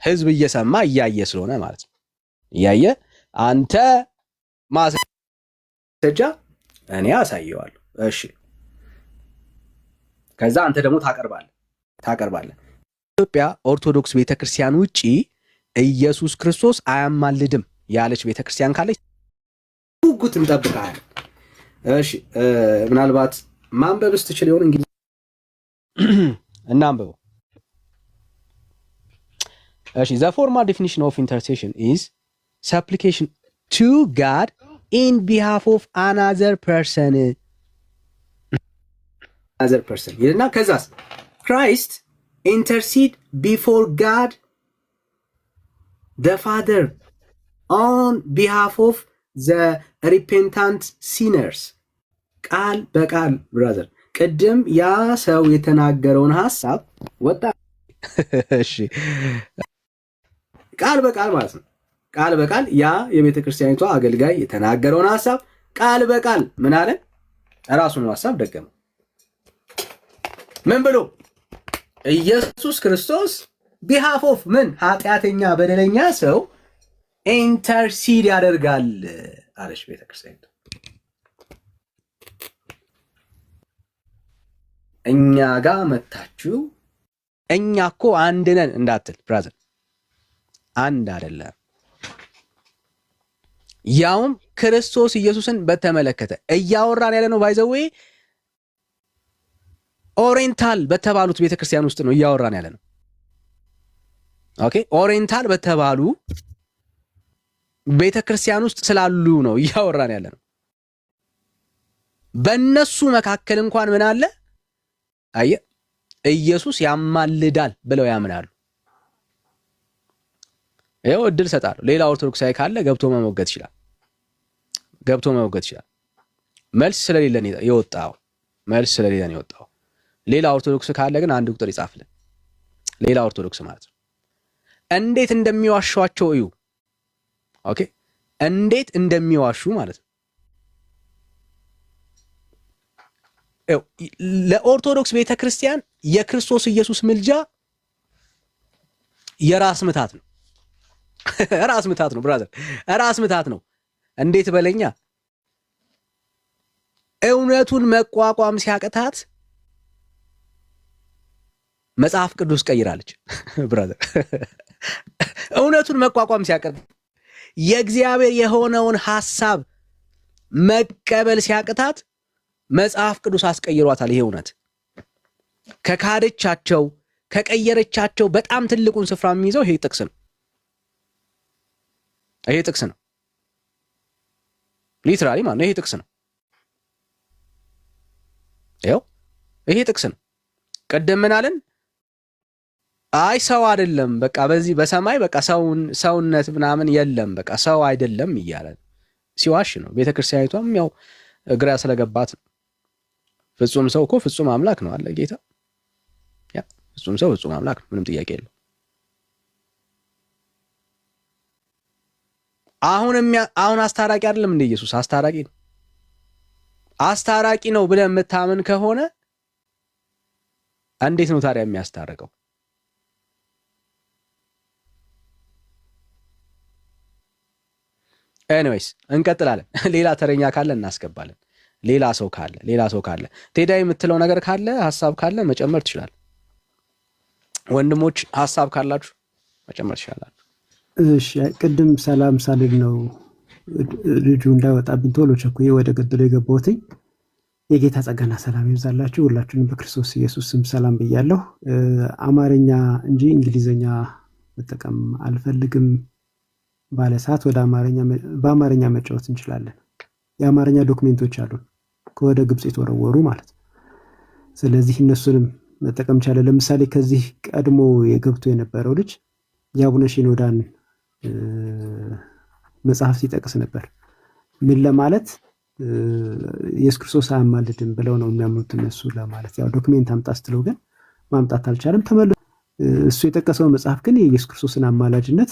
ህዝብ እየሰማ እያየ ስለሆነ ማለት ነው። እያየ አንተ ማስረጃ እኔ አሳየዋለሁ። እሺ ከዛ አንተ ደግሞ ታቀርባለህ። ኢትዮጵያ ኦርቶዶክስ ቤተክርስቲያን ውጪ ኢየሱስ ክርስቶስ አያማልድም ያለች ቤተክርስቲያን ካለች ጉጉት እንጠብቃለን። እሺ ምናልባት ማንበብስ ትችል ይሆን? እንግዲህ እናንብበው። እሺ the formal definition of intercession is supplication to God in behalf of another person ይልና ከዛስ Christ intercede before God the Father on behalf of the repentant sinners ቃል በቃል ብራዘር፣ ቅድም ያ ሰው የተናገረውን ሐሳብ ወጣ። እሺ ቃል በቃል ማለት ነው። ቃል በቃል ያ የቤተ ክርስቲያኒቷ አገልጋይ የተናገረውን ሐሳብ ቃል በቃል ምን አለ? ራሱን ሐሳብ ደገመ። ምን ብሎ? ኢየሱስ ክርስቶስ ቢሃፍ ኦፍ ምን ኃጢአተኛ በደለኛ ሰው ኢንተርሲድ ያደርጋል አለች ቤተ ክርስቲያኒቷ። እኛ ጋር መታችሁ እኛ እኮ አንድ ነን እንዳትል ብራዘር፣ አንድ አይደለም። ያውም ክርስቶስ ኢየሱስን በተመለከተ እያወራን ያለ ነው። ባይዘዌ ኦሪየንታል በተባሉት ቤተክርስቲያን ውስጥ ነው እያወራን ያለ ነው። ኦኬ፣ ኦሪየንታል በተባሉ ቤተክርስቲያን ውስጥ ስላሉ ነው እያወራን ያለ ነው። በእነሱ መካከል እንኳን ምን አለ? አየ ኢየሱስ ያማልዳል ብለው ያምናሉ። ይኸው እድል ሰጣለሁ። ሌላ ኦርቶዶክሳዊ ካለ ገብቶ መሞገት ይችላል። መልስ ስለሌለን የወጣው ሌላ ኦርቶዶክስ ካለ ግን አንድ ቁጥር ይጻፍልን። ሌላ ኦርቶዶክስ ማለት ነው። እንዴት እንደሚዋሿቸው እዩ። ኦኬ፣ እንዴት እንደሚዋሹ ማለት ነው። ለኦርቶዶክስ ቤተክርስቲያን የክርስቶስ ኢየሱስ ምልጃ የራስ ምታት ነው። ራስ ምታት ነው ብራዘር፣ ራስ ምታት ነው። እንዴት በለኛ። እውነቱን መቋቋም ሲያቅታት መጽሐፍ ቅዱስ ቀይራለች ብራዘር። እውነቱን መቋቋም ሲያቅት የእግዚአብሔር የሆነውን ሐሳብ መቀበል ሲያቅታት መጽሐፍ ቅዱስ አስቀይሯታል። ይሄ እውነት ከካደቻቸው ከቀየረቻቸው በጣም ትልቁን ስፍራ የሚይዘው ይሄ ጥቅስ ነው። ይሄ ጥቅስ ነው። ሊትራሊ ማለት ነው። ይሄ ጥቅስ ነው። ይሄ ጥቅስ ነው። ቀደም ምን አለን? አይ ሰው አይደለም፣ በቃ በዚህ በሰማይ በቃ ሰውነት ምናምን የለም፣ በቃ ሰው አይደለም እያለ ሲዋሽ ነው። ቤተክርስቲያኒቷም ያው ግራ ስለገባት ነው። ፍጹም ሰው እኮ ፍጹም አምላክ ነው አለ ጌታ። ያ ፍጹም ሰው ፍጹም አምላክ ነው፣ ምንም ጥያቄ የለው። አሁን አስታራቂ አይደለም እንደ ኢየሱስ? አስታራቂ ነው። አስታራቂ ነው ብለህ የምታምን ከሆነ እንዴት ነው ታዲያ የሚያስታርቀው? ኤኒዌይስ እንቀጥላለን። ሌላ ተረኛ ካለ እናስገባለን። ሌላ ሰው ካለ ቴዳ የምትለው ነገር ካለ ሐሳብ ካለ መጨመር ትችላለህ። ወንድሞች ሐሳብ ካላችሁ መጨመር ትችላላችሁ። እሺ፣ ቅድም ሰላም ሳልል ነው ልጁ እንዳይወጣብኝ ቶሎ ቸኩዬ ወደ ገድሎ የገባሁትኝ። የጌታ ጸጋና ሰላም ይብዛላችሁ። ሁላችሁንም በክርስቶስ ኢየሱስ ስም ሰላም ብያለሁ። አማርኛ እንጂ እንግሊዘኛ መጠቀም አልፈልግም ባለ ሰዓት በአማርኛ መጫወት እንችላለን። የአማርኛ ዶክሜንቶች አሉ ከወደ ግብፅ የተወረወሩ ማለት ነው። ስለዚህ እነሱንም መጠቀም ይቻላል። ለምሳሌ ከዚህ ቀድሞ የገብቶ የነበረው ልጅ የአቡነ ሺኖዳን መጽሐፍ ሲጠቅስ ነበር። ምን ለማለት ኢየሱስ ክርስቶስ አያማልድም ብለው ነው የሚያምኑት እነሱ ለማለት። ያው ዶክሜንት አምጣ ስትለው ግን ማምጣት አልቻለም። ተመልሶ እሱ የጠቀሰው መጽሐፍ ግን የኢየሱስ ክርስቶስን አማላጅነት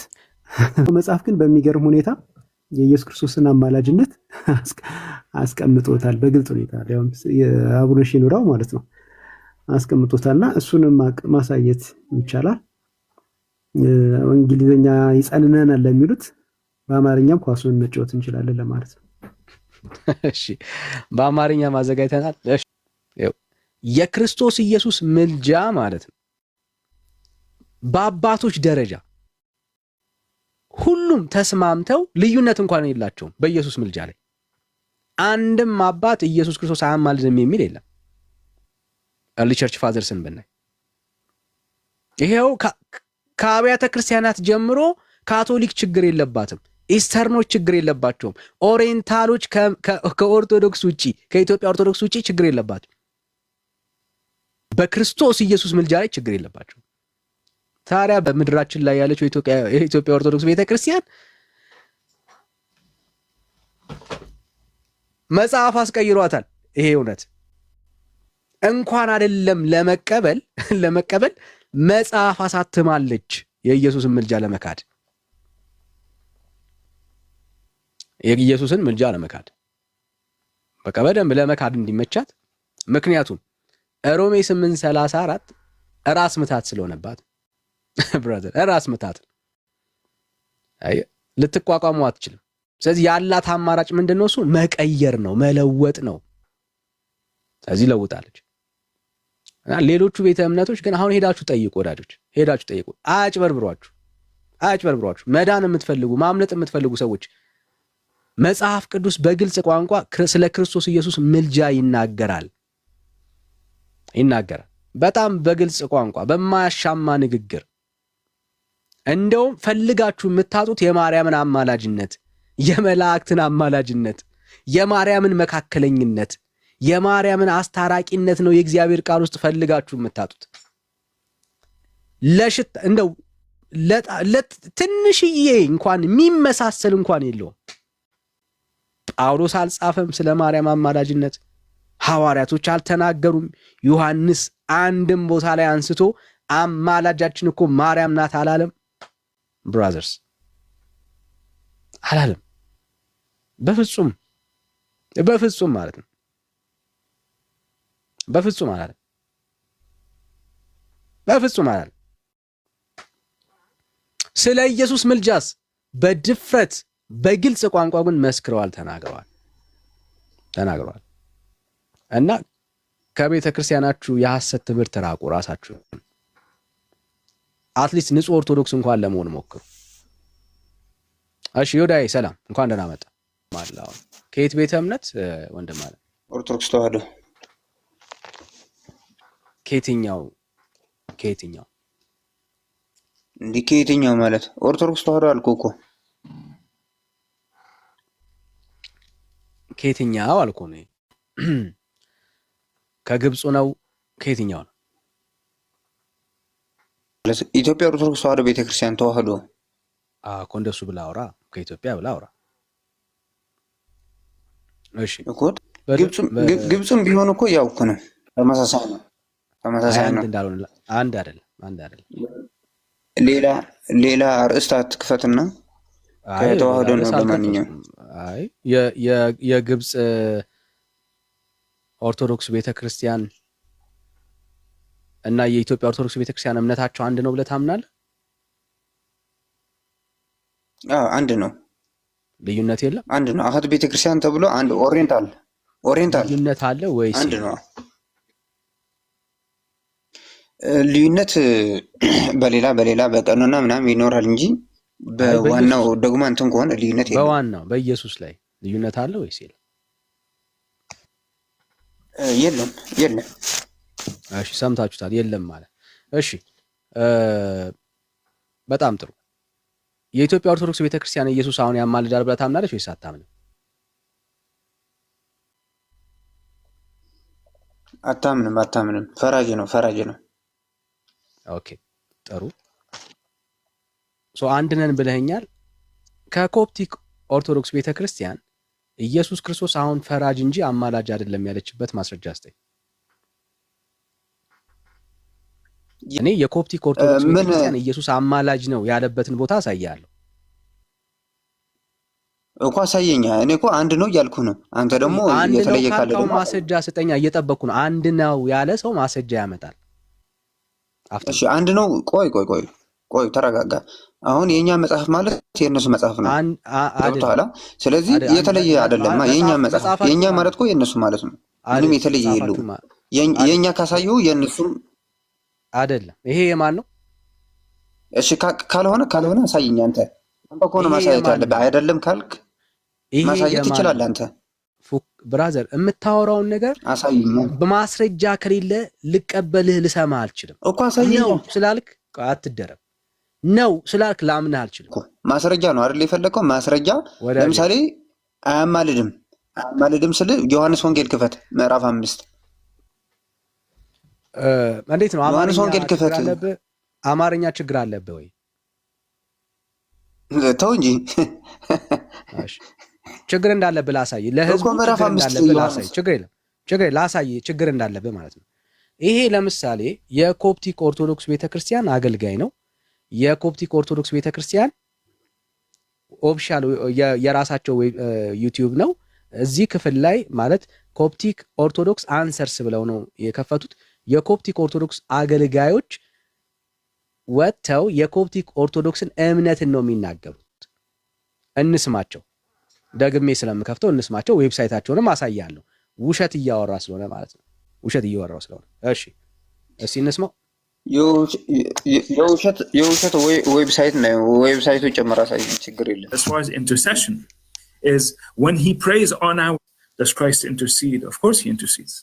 መጽሐፍ ግን በሚገርም ሁኔታ የኢየሱስ ክርስቶስን አማላጅነት አስቀምጦታል በግልጽ ሁኔታ። ያው የአቡነ ሺኖዳው ማለት ነው አስቀምጦታልና እሱንም ማሳየት ይቻላል። እንግሊዘኛ ይጸንነናል ለሚሉት በአማርኛም ኳሱን መጫወት እንችላለን ለማለት ነው። እሺ፣ በአማርኛ ማዘጋጅተናል። እሺ፣ የክርስቶስ ኢየሱስ ምልጃ ማለት ነው በአባቶች ደረጃ ሁሉም ተስማምተው ልዩነት እንኳን የላቸውም በኢየሱስ ምልጃ ላይ። አንድም አባት ኢየሱስ ክርስቶስ አያማልድም የሚል የለም። ኤርሊ ቸርች ፋዘርስን ብናይ ይሄው ከአብያተ ክርስቲያናት ጀምሮ ካቶሊክ ችግር የለባትም፣ ኢስተርኖች ችግር የለባቸውም፣ ኦሪየንታሎች ከኦርቶዶክስ ውጪ ከኢትዮጵያ ኦርቶዶክስ ውጪ ችግር የለባቸው። በክርስቶስ ኢየሱስ ምልጃ ላይ ችግር የለባቸው። ታዲያ በምድራችን ላይ ያለችው የኢትዮጵያ ኦርቶዶክስ ቤተክርስቲያን መጽሐፍ አስቀይሯታል። ይሄ እውነት እንኳን አይደለም ለመቀበል መጽሐፍ አሳትማለች የኢየሱስን ምልጃ ለመካድ የኢየሱስን ምልጃ ለመካድ በቃ በደንብ ለመካድ እንዲመቻት። ምክንያቱም ሮሜ 8:34 ራስ ምታት ስለሆነባት ብራዘር ራስ ምታት ልትቋቋሙ አትችልም። ስለዚህ ያላት አማራጭ ምንድነው? እሱ መቀየር ነው፣ መለወጥ ነው። ስለዚህ ለውጣለች። እና ሌሎቹ ቤተ እምነቶች ግን አሁን ሄዳችሁ ጠይቁ ወዳጆች፣ ሄዳችሁ ጠይቁ። አያጭበርብሯችሁ። መዳን የምትፈልጉ ማምለጥ የምትፈልጉ ሰዎች መጽሐፍ ቅዱስ በግልጽ ቋንቋ ስለ ክርስቶስ ኢየሱስ ምልጃ ይናገራል። በጣም በግልጽ ቋንቋ በማያሻማ ንግግር። እንደውም ፈልጋችሁ የምታጡት የማርያምን አማላጅነት፣ የመላእክትን አማላጅነት፣ የማርያምን መካከለኝነት፣ የማርያምን አስታራቂነት ነው የእግዚአብሔር ቃል ውስጥ ፈልጋችሁ የምታጡት። እንደው ትንሽዬ እንኳን የሚመሳሰል እንኳን የለውም። ጳውሎስ አልጻፈም ስለ ማርያም አማላጅነት፣ ሐዋርያቶች አልተናገሩም። ዮሐንስ አንድም ቦታ ላይ አንስቶ አማላጃችን እኮ ማርያም ናት አላለም። ብራዘርስ አላለም። በፍጹም ማለት ነው። በፍጹም አላለም። ስለ ኢየሱስ ምልጃስ በድፍረት በግልጽ ቋንቋ ግን መስክረዋል፣ ተናግረዋል። እና ከቤተ ክርስቲያናችሁ የሐሰት ትምህርት ራቁ። ራሳችሁ አትሊስት ንጹህ ኦርቶዶክስ እንኳን ለመሆን ሞክሩ። እሺ ዮዳይ ሰላም፣ እንኳን ደህና መጣ። ማላው ከየት ቤተ እምነት ወንድም አለ? ኦርቶዶክስ ተዋህዶ። ከየትኛው እንዲህ ከየትኛው ማለት ኦርቶዶክስ ተዋህዶ አልኩህ እኮ። ከየትኛው አልኩህ ነው? ከግብፁ ነው? ከየትኛው ነው? ኢትዮጵያ ኦርቶዶክስ ተዋህዶ ቤተክርስቲያን ተዋህዶ እኮ እንደሱ ብላ አውራ። ከኢትዮጵያ ብላ አውራ። እሺ እኮ ግብፅም ቢሆን እኮ ያው እኮ ነው፣ ተመሳሳይ ነው። አንድ አይደለም። ሌላ ርዕስታት ክፈትና ከተዋህዶ ነው። ለማንኛውም የግብፅ ኦርቶዶክስ ቤተክርስቲያን እና የኢትዮጵያ ኦርቶዶክስ ቤተክርስቲያን እምነታቸው አንድ ነው ብለህ ታምናለህ? አንድ ነው። ልዩነት የለም? አንድ ነው። አሃት ቤተክርስቲያን ተብሎ አንድ ኦሪየንታል ልዩነት አለ ወይስ? አንድ ነው። ልዩነት በሌላ በቀኖና ምናምን ይኖራል እንጂ በዋናው ዶግማ እንትን ከሆነ ልዩነት የለም። በዋናው በኢየሱስ ላይ ልዩነት አለ ወይስ የለም? የለም። እሺ ሰምታችሁታል። የለም ማለት እሺ። በጣም ጥሩ። የኢትዮጵያ ኦርቶዶክስ ቤተክርስቲያን ኢየሱስ አሁን ያማልዳል ብላ ታምናለች ወይስ አታምንም? አታምንም። ፈራጅ ነው። ኦኬ ጥሩ። አንድ ነን ብለኸኛል። ከኮፕቲክ ኦርቶዶክስ ቤተክርስቲያን ኢየሱስ ክርስቶስ አሁን ፈራጅ እንጂ አማላጅ አይደለም ያለችበት ማስረጃ አስተይ። እኔ የኮፕቲክ ኦርቶዶክስ ቤተክርስቲያን ኢየሱስ አማላጅ ነው ያለበትን ቦታ አሳያለሁ እኮ። አሳየኛ። እኔ እኮ አንድ ነው እያልኩ ነው። አንተ ደግሞ የተለየ ካለ ደግሞ ማስረጃ ስጠኛ። እየጠበቅኩ ነው። አንድ ነው ያለ ሰው ማስረጃ ያመጣል። እሺ አንድ ነው። ቆይ ተረጋጋ። አሁን የኛ መጽሐፍ ማለት የነሱ መጽሐፍ ነው አይደል? ስለዚህ የተለየ አይደለም። የኛ ማለት እኮ የነሱ ማለት ነው። ምንም የተለየ የለውም። የኛ ካሳዩ የነሱም አይደለም። ይሄ የማን ነው? እሺ ካልሆነ አሳይኝ። አንተ ከሆነ ማሳየት ያለብህ አይደለም ካልክ ማሳየት ትችላለህ አንተ። ብራዘር የምታወራውን ነገር አሳይኝ። በማስረጃ ከሌለ ልቀበልህ ልሰማ አልችልም እኮ። አሳይኝ ነው ስላልክ አትደረም ነው ስላልክ ላምንህ አልችልም። ማስረጃ ነው አይደል የፈለከው? ማስረጃ ለምሳሌ አያማልድም ስል ዮሐንስ ወንጌል ክፈት ምዕራፍ 5። እንዴት ነው? ዮሐንስ ወንጌል ክፈት። አማርኛ ችግር አለብህ ወይ? ተው እንጂ ችግር እንዳለብህ ላሳይ። ለህዝቡ ችግር እንዳለብህ ላሳይ። ችግር የለም። ችግር ላሳይ ችግር እንዳለብህ ማለት ነው። ይሄ ለምሳሌ የኮፕቲክ ኦርቶዶክስ ቤተክርስቲያን አገልጋይ ነው። የኮፕቲክ ኦርቶዶክስ ቤተክርስቲያን ኦፊሻል የራሳቸው ዩቲዩብ ነው። እዚህ ክፍል ላይ ማለት ኮፕቲክ ኦርቶዶክስ አንሰርስ ብለው ነው የከፈቱት። የኮፕቲክ ኦርቶዶክስ አገልጋዮች ወጥተው የኮፕቲክ ኦርቶዶክስን እምነትን ነው የሚናገሩት። እንስማቸው። ደግሜ ስለምከፍተው እንስማቸው። ዌብሳይታቸውንም አሳያለሁ። ውሸት እያወራ ስለሆነ ማለት ነው። ውሸት እያወራው ስለሆነ እሺ፣ እስኪ እንስማው። የውሸት ዌብሳይት ነው። ዌብሳይቱ ጨምራ ሳይ ችግር የለም። As far as intercession is when he prays on our, does Christ intercede? Of course he intercedes.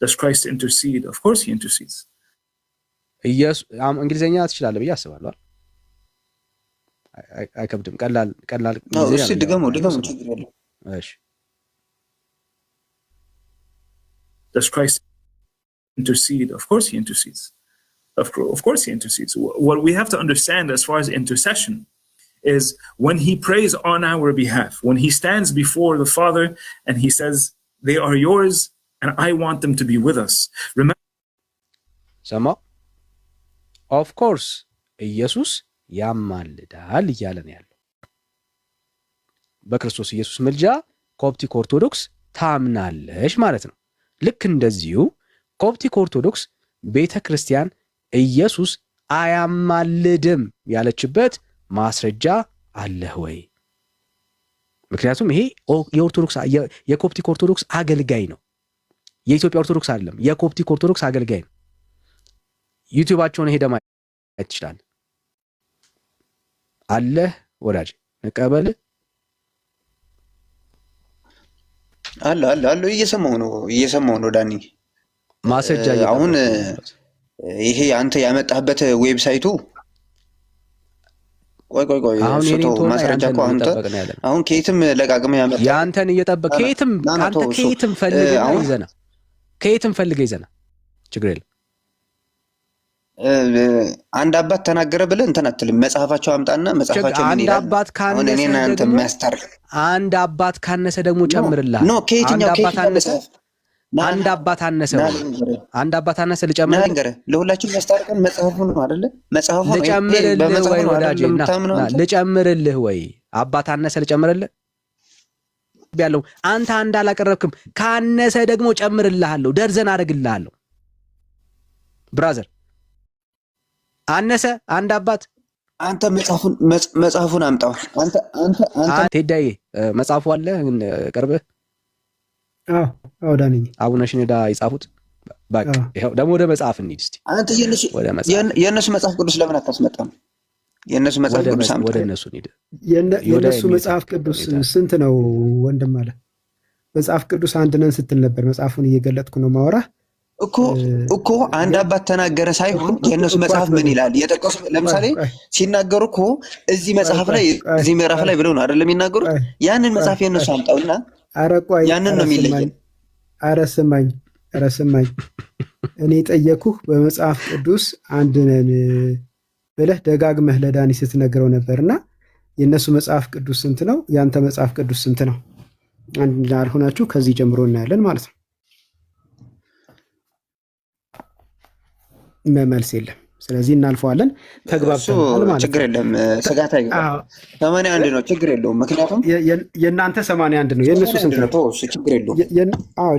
Does Christ intercede? Of course he intercedes. እንግሊዘኛ ትችላለህ ብዬ አስባለሁ። አይከብድም። ቀላል እሺ፣ ድገሙ ችግር የለም። እሺ Does Christ intercede? Of course he intercedes. Of course he intercedes. What we have to understand as far as intercession is when he prays on our behalf, when he stands before the Father and he says, they are yours and I want them to be with us. Remember, Sama, of course, ኢየሱስ ያማልዳል እያለ ነው ያለው። በክርስቶስ ኢየሱስ ምልጃ ኮፕቲክ ኦርቶዶክስ ታምናለች ማለት ነው። ልክ እንደዚሁ ኮፕቲክ ኦርቶዶክስ ቤተክርስቲያን ኢየሱስ አያማልድም ያለችበት ማስረጃ አለህ ወይ? ምክንያቱም ይሄ የኮፕቲክ ኦርቶዶክስ አገልጋይ ነው። የኢትዮጵያ ኦርቶዶክስ አይደለም፣ የኮፕቲክ ኦርቶዶክስ አገልጋይ ነው። ዩቲዩባቸውን ሄደ ማየት ትችላለህ። አለህ ወዳጅ ነቀበል አለ እየሰማው ነው ዳኒ። ማስረጃ አሁን ይሄ አንተ ያመጣህበት ዌብሳይቱ ቆይ እሱ ማስረጃ እኮ አንተ አሁን ከየትም ለቃቅመ ያመጣ ያንተን እየጠበቅ ከየትም ፈልገህ ይዘና ችግር የለም። አንድ አባት ተናገረ ብለህ እንትን አትልም። መጽሐፋቸው አምጣና መጽሐፋቸው ምን ይላል? አሁን እኔና አንተ የሚያስታርቅ አንድ አባት ካነሰ ደግሞ ጨምርልሃል። ኖ ከየትኛው አነሰ? አንድ አባት አነሰ ልጨምርልህ። ለሁላችን የሚያስታርቀን መጽሐፉ ነው አይደለ? መጽሐፉ ነው። ልጨምርልህ ወይ ወዳጄ? ልጨምርልህ ወይ አባት አነሰ ልጨምርልህ ያለው አንተ አንድ አላቀረብክም። ካነሰ ደግሞ ጨምርልሃለሁ፣ ደርዘን አደርግልሃለሁ። ብራዘር አነሰ አንድ አባት አንተ መጽሐፉን አምጣው። አንተ ቴዳዬ መጽሐፉ አለ ቅርብህ? አዎ ዳኒ አቡነ ሽኔዳ የጻፉት። በቃ ይሄው ደግሞ ወደ መጽሐፍ እንሂድ እስቲ። አንተ የነሱ መጽሐፍ ቅዱስ ለምን አታስመጣም? የነሱ መጽሐፍ ቅዱስ አምጣ። ወደ እነሱ እንሂድ። የነሱ መጽሐፍ ቅዱስ ስንት ነው ወንድም አለ? መጽሐፍ ቅዱስ አንድ ነን ስትል ነበር። መጽሐፉን እየገለጥኩ ነው ማወራ እኮ አንድ አባት ተናገረ ሳይሆን የእነሱ መጽሐፍ ምን ይላል የጠቀሱ። ለምሳሌ ሲናገሩ እኮ እዚህ መጽሐፍ ላይ እዚህ ምዕራፍ ላይ ብለው ነው አይደለም የሚናገሩት። ያንን መጽሐፍ የእነሱ አምጣውና ያንን ነው የሚለየን። ኧረ ስማኝ እኔ ጠየኩህ በመጽሐፍ ቅዱስ አንድ ነን ብለህ ደጋግመህ ለዳኒ ስትነግረው ነበርና የእነሱ መጽሐፍ ቅዱስ ስንት ነው? ያንተ መጽሐፍ ቅዱስ ስንት ነው? አንድ እንዳልሆናችሁ ከዚህ ጀምሮ እናያለን ማለት ነው። መልስ የለም። ስለዚህ እናልፈዋለን። ተግባብተናል ማለት ችግር የለም። ስጋት አይገባም። 81 ነው፣ ችግር የለውም። ምክንያቱም የእናንተ 81 ነው፣ የእነሱ ስንት ነው? ችግር የለውም።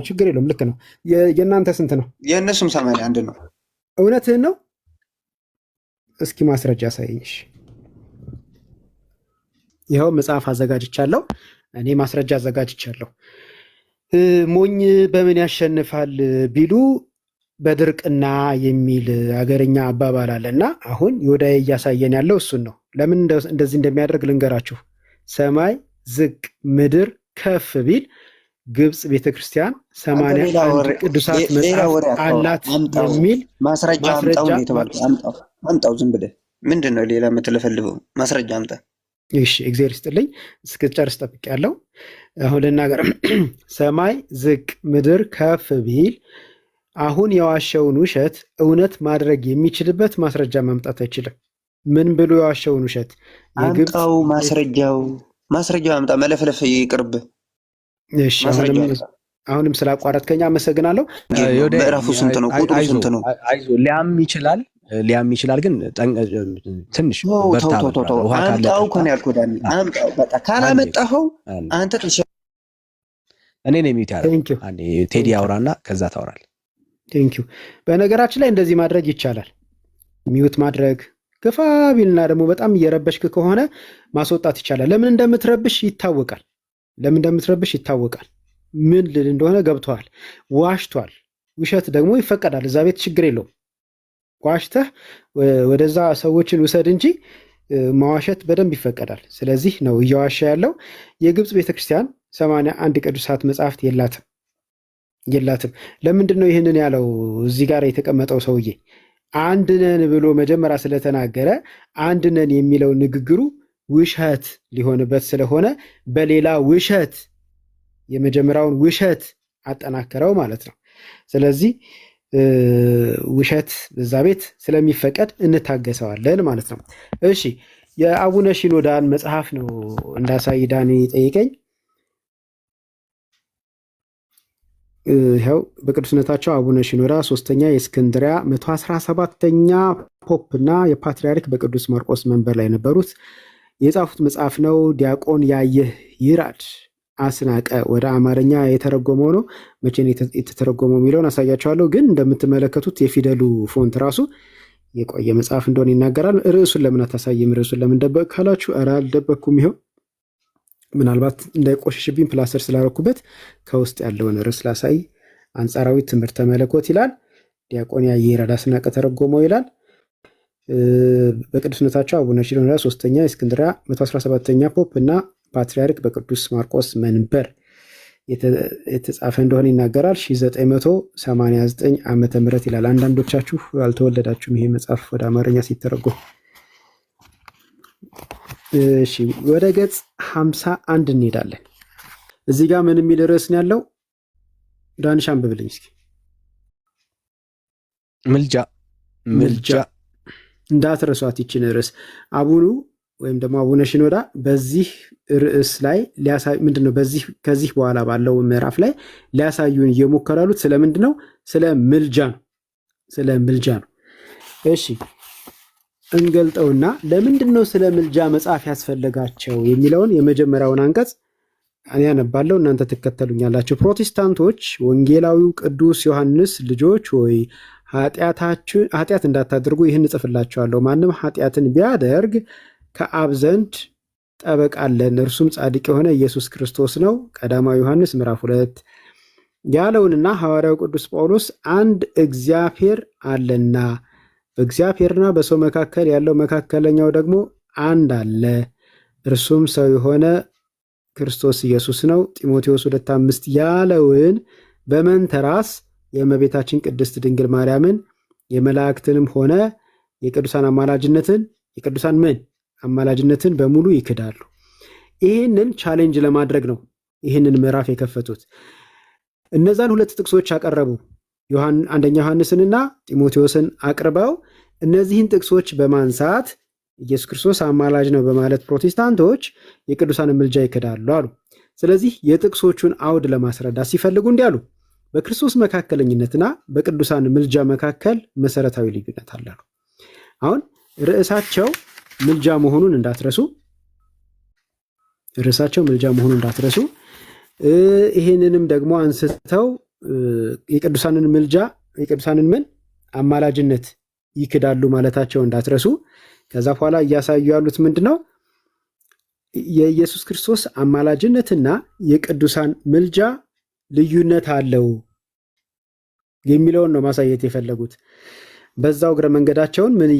ችግር የለውም። ልክ ነው። የእናንተ ስንት ነው? የእነሱም 81 ነው። እውነትህን ነው። እስኪ ማስረጃ ያሳየኝሽ። ይኸው መጽሐፍ አዘጋጅቻለሁ። እኔ ማስረጃ አዘጋጅቻለሁ። ሞኝ በምን ያሸንፋል ቢሉ በድርቅና የሚል አገርኛ አባባል አለና አሁን ዮዳሄ እያሳየን ያለው እሱን ነው። ለምን እንደዚህ እንደሚያደርግ ልንገራችሁ። ሰማይ ዝቅ ምድር ከፍ ቢል ግብፅ ቤተክርስቲያን 81 ቅዱሳት መጽሐፍ አላት የሚል ማስረጃ አምጣው። ዝም ብለህ ምንድን ነው ሌላ የምትለፈልፈው? ማስረጃ አምጣ። እሺ እግዚአብሔር ይስጥልኝ። እስክጨርስ ጠብቄያለሁ። አሁን ልናገር። ሰማይ ዝቅ ምድር ከፍ ቢል አሁን የዋሸውን ውሸት እውነት ማድረግ የሚችልበት ማስረጃ ማምጣት አይችልም። ምን ብሎ የዋሸውን ውሸት አምጣው። ማስረጃው አምጣ። መለፍለፍ ይቅርብ። እሺ አሁንም ስላቋረጥከኝ አመሰግናለሁ። ምዕራፉ ስንት ነው? ቁጥሩ ስንት ነው? አይዞ ሊያም ይችላል ግን ትንሽ በርታ። አምጣው እኮ ነው ያልኩህ ዳኒ፣ አምጣው። በቃ ካላመጣኸው አንተ እኔ ነኝ ሚውት ያደረገው። ቴዲ አውራና ከዛ ታወራለህ። ቴንኪው። በነገራችን ላይ እንደዚህ ማድረግ ይቻላል። ሚውት ማድረግ ገፋ ቢልና ደግሞ በጣም እየረበሽክ ከሆነ ማስወጣት ይቻላል። ለምን እንደምትረብሽ ይታወቃል። ምን ልል እንደሆነ ገብቷል። ዋሽቷል። ውሸት ደግሞ ይፈቀዳል። እዛ ቤት ችግር የለውም። ዋሽተህ ወደዛ ሰዎችን ውሰድ እንጂ ማዋሸት በደንብ ይፈቀዳል። ስለዚህ ነው እየዋሻ ያለው። የግብፅ ቤተክርስቲያን 81 ቅዱሳት መጽሐፍት የላትም። ለምንድን ነው ይህንን ያለው? እዚህ ጋር የተቀመጠው ሰውዬ አንድ ነን ብሎ መጀመሪያ ስለተናገረ አንድ ነን የሚለው ንግግሩ ውሸት ሊሆንበት ስለሆነ በሌላ ውሸት የመጀመሪያውን ውሸት አጠናከረው ማለት ነው። ስለዚህ ውሸት በዛ ቤት ስለሚፈቀድ እንታገሰዋለን ማለት ነው። እሺ፣ የአቡነ ሺኖዳን መጽሐፍ ነው እንዳሳይ ዳኒ ጠይቀኝ። ይኸው በቅዱስነታቸው አቡነ ሺኖዳ ሶስተኛ የእስክንድሪያ 117ኛ ፖፕ እና የፓትርያርክ በቅዱስ ማርቆስ መንበር ላይ የነበሩት የጻፉት መጽሐፍ ነው። ዲያቆን ያየህ ይራድ አስናቀ ወደ አማርኛ የተረጎመው ነው። መቼ የተተረጎመው የሚለውን አሳያቸዋለሁ። ግን እንደምትመለከቱት የፊደሉ ፎንት ራሱ የቆየ መጽሐፍ እንደሆነ ይናገራል። ርዕሱን ለምን አታሳይም? ርዕሱን ለምን ደበቅ ካላችሁ፣ ኧረ አልደበቅኩም። ይኸው ምናልባት እንዳይቆሽሽብኝ ፕላስተር ስላረኩበት ከውስጥ ያለውን ርዕስ ላሳይ። አንጻራዊ ትምህርተ መለኮት ይላል። ዲያቆን ያየህ ይራድ አስናቀ ተረጎመው ይላል። በቅዱስነታቸው አቡነ ሺኖዳ ሶስተኛ የእስክንድርያ 117ኛ ፖፕ እና ፓትርያርክ በቅዱስ ማርቆስ መንበር የተጻፈ እንደሆነ ይናገራል። 1989 ዓመተ ምህረት ይላል። አንዳንዶቻችሁ አልተወለዳችሁም ይሄ መጽሐፍ ወደ አማርኛ ሲተረጎም። እሺ፣ ወደ ገጽ 51 እንሄዳለን። እዚህ ጋር ምን የሚል ርዕስ ነው ያለው? ዳንሽ አንብብልኝ እስኪ። ምልጃ እንዳትረሷት ይችን ርዕስ። አቡኑ ወይም ደግሞ አቡነ ሺኖዳ በዚህ ርዕስ ላይ ምንድነው ከዚህ በኋላ ባለው ምዕራፍ ላይ ሊያሳዩን እየሞከሩ ያሉት ስለምንድን ነው? ስለ ምልጃ ነው። እሺ እንገልጠውና ለምንድን ነው ስለ ምልጃ መጽሐፍ ያስፈለጋቸው የሚለውን የመጀመሪያውን አንቀጽ እኔ ያነባለሁ፣ እናንተ ትከተሉኛላችሁ። ፕሮቴስታንቶች ወንጌላዊው ቅዱስ ዮሐንስ ልጆች ሆይ ኃጢአት እንዳታደርጉ ይህን እጽፍላችኋለሁ። ማንም ኃጢአትን ቢያደርግ ከአብ ዘንድ ጠበቃ አለን፣ እርሱም ጻድቅ የሆነ ኢየሱስ ክርስቶስ ነው። ቀዳማዊ ዮሐንስ ምዕራፍ 2 ያለውንና ሐዋርያው ቅዱስ ጳውሎስ አንድ እግዚአብሔር አለና በእግዚአብሔርና በሰው መካከል ያለው መካከለኛው ደግሞ አንድ አለ፣ እርሱም ሰው የሆነ ክርስቶስ ኢየሱስ ነው። ጢሞቴዎስ 2:5 ያለውን በመንተራስ የእመቤታችን ቅድስት ድንግል ማርያምን የመላእክትንም ሆነ የቅዱሳን አማላጅነትን በሙሉ ይክዳሉ። ይህንን ቻሌንጅ ለማድረግ ነው ይህንን ምዕራፍ የከፈቱት። እነዛን ሁለት ጥቅሶች አቀረቡ። አንደኛ ዮሐንስንና ጢሞቴዎስን አቅርበው እነዚህን ጥቅሶች በማንሳት ኢየሱስ ክርስቶስ አማላጅ ነው በማለት ፕሮቴስታንቶች የቅዱሳን ምልጃ ይክዳሉ አሉ። ስለዚህ የጥቅሶቹን አውድ ለማስረዳት ሲፈልጉ እንዲህ አሉ። በክርስቶስ መካከለኝነትና በቅዱሳን ምልጃ መካከል መሰረታዊ ልዩነት አለ። አሁን ርዕሳቸው ምልጃ መሆኑን እንዳትረሱ፣ ይህንንም ደግሞ አንስተው የቅዱሳንን አማላጅነት ይክዳሉ ማለታቸው እንዳትረሱ። ከዛ በኋላ እያሳዩ ያሉት ምንድነው? የኢየሱስ ክርስቶስ አማላጅነትና የቅዱሳን ምልጃ ልዩነት አለው የሚለውን ነው ማሳየት የፈለጉት። በዛው እግረ መንገዳቸውን ምን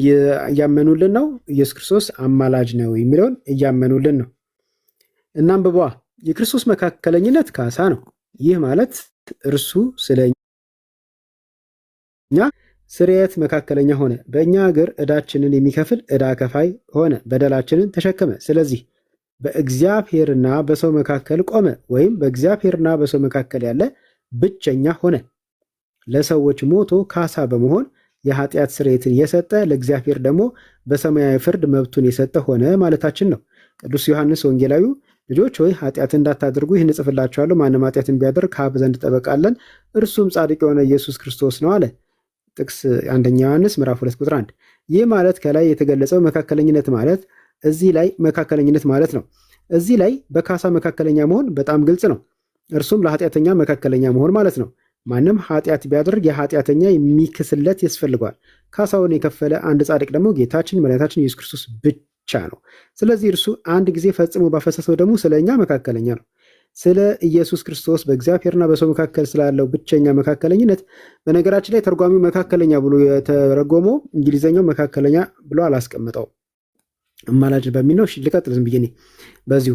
እያመኑልን ነው? ኢየሱስ ክርስቶስ አማላጅ ነው የሚለውን እያመኑልን ነው። እናም የክርስቶስ መካከለኝነት ካሳ ነው። ይህ ማለት እርሱ ስለኛ ስርየት መካከለኛ ሆነ፣ በእኛ እግር ዕዳችንን የሚከፍል ዕዳ ከፋይ ሆነ፣ በደላችንን ተሸከመ። ስለዚህ በእግዚአብሔርና በሰው መካከል ቆመ፣ ወይም በእግዚአብሔርና በሰው መካከል ያለ ብቸኛ ሆነ። ለሰዎች ሞቶ ካሳ በመሆን የኃጢአት ስርየትን የሰጠ ለእግዚአብሔር ደግሞ በሰማያዊ ፍርድ መብቱን የሰጠ ሆነ ማለታችን ነው። ቅዱስ ዮሐንስ ወንጌላዊው ልጆች ሆይ ኃጢአት እንዳታደርጉ ይህን እጽፍላችኋለሁ። ማንም ኃጢአትን ቢያደርግ ከአብ ዘንድ ጠበቃ አለን፣ እርሱም ጻድቅ የሆነ ኢየሱስ ክርስቶስ ነው አለ። ጥቅስ 1 ዮሐንስ ምዕራፍ 2 ቁጥር 1። ይህ ማለት ከላይ የተገለጸው መካከለኝነት ማለት እዚህ ላይ መካከለኝነት ማለት ነው። እዚህ ላይ በካሳ መካከለኛ መሆን በጣም ግልጽ ነው። እርሱም ለኃጢአተኛ መካከለኛ መሆን ማለት ነው። ማንም ኃጢአት ቢያደርግ የኃጢአተኛ የሚክስለት ያስፈልገዋል። ካሳውን የከፈለ አንድ ጻድቅ ደግሞ ጌታችን መድኃኒታችን ኢየሱስ ክርስቶስ ብቻ ነው። ስለዚህ እርሱ አንድ ጊዜ ፈጽሞ ባፈሰሰው ደግሞ ስለ እኛ መካከለኛ ነው። ስለ ኢየሱስ ክርስቶስ በእግዚአብሔርና በሰው መካከል ስላለው ብቸኛ መካከለኝነት፣ በነገራችን ላይ ተርጓሚው መካከለኛ ብሎ የተረጎመው እንግሊዝኛው መካከለኛ ብሎ አላስቀምጠው አማላጅ በሚል ነው። ልቀጥል ዝም ብዬ በዚሁ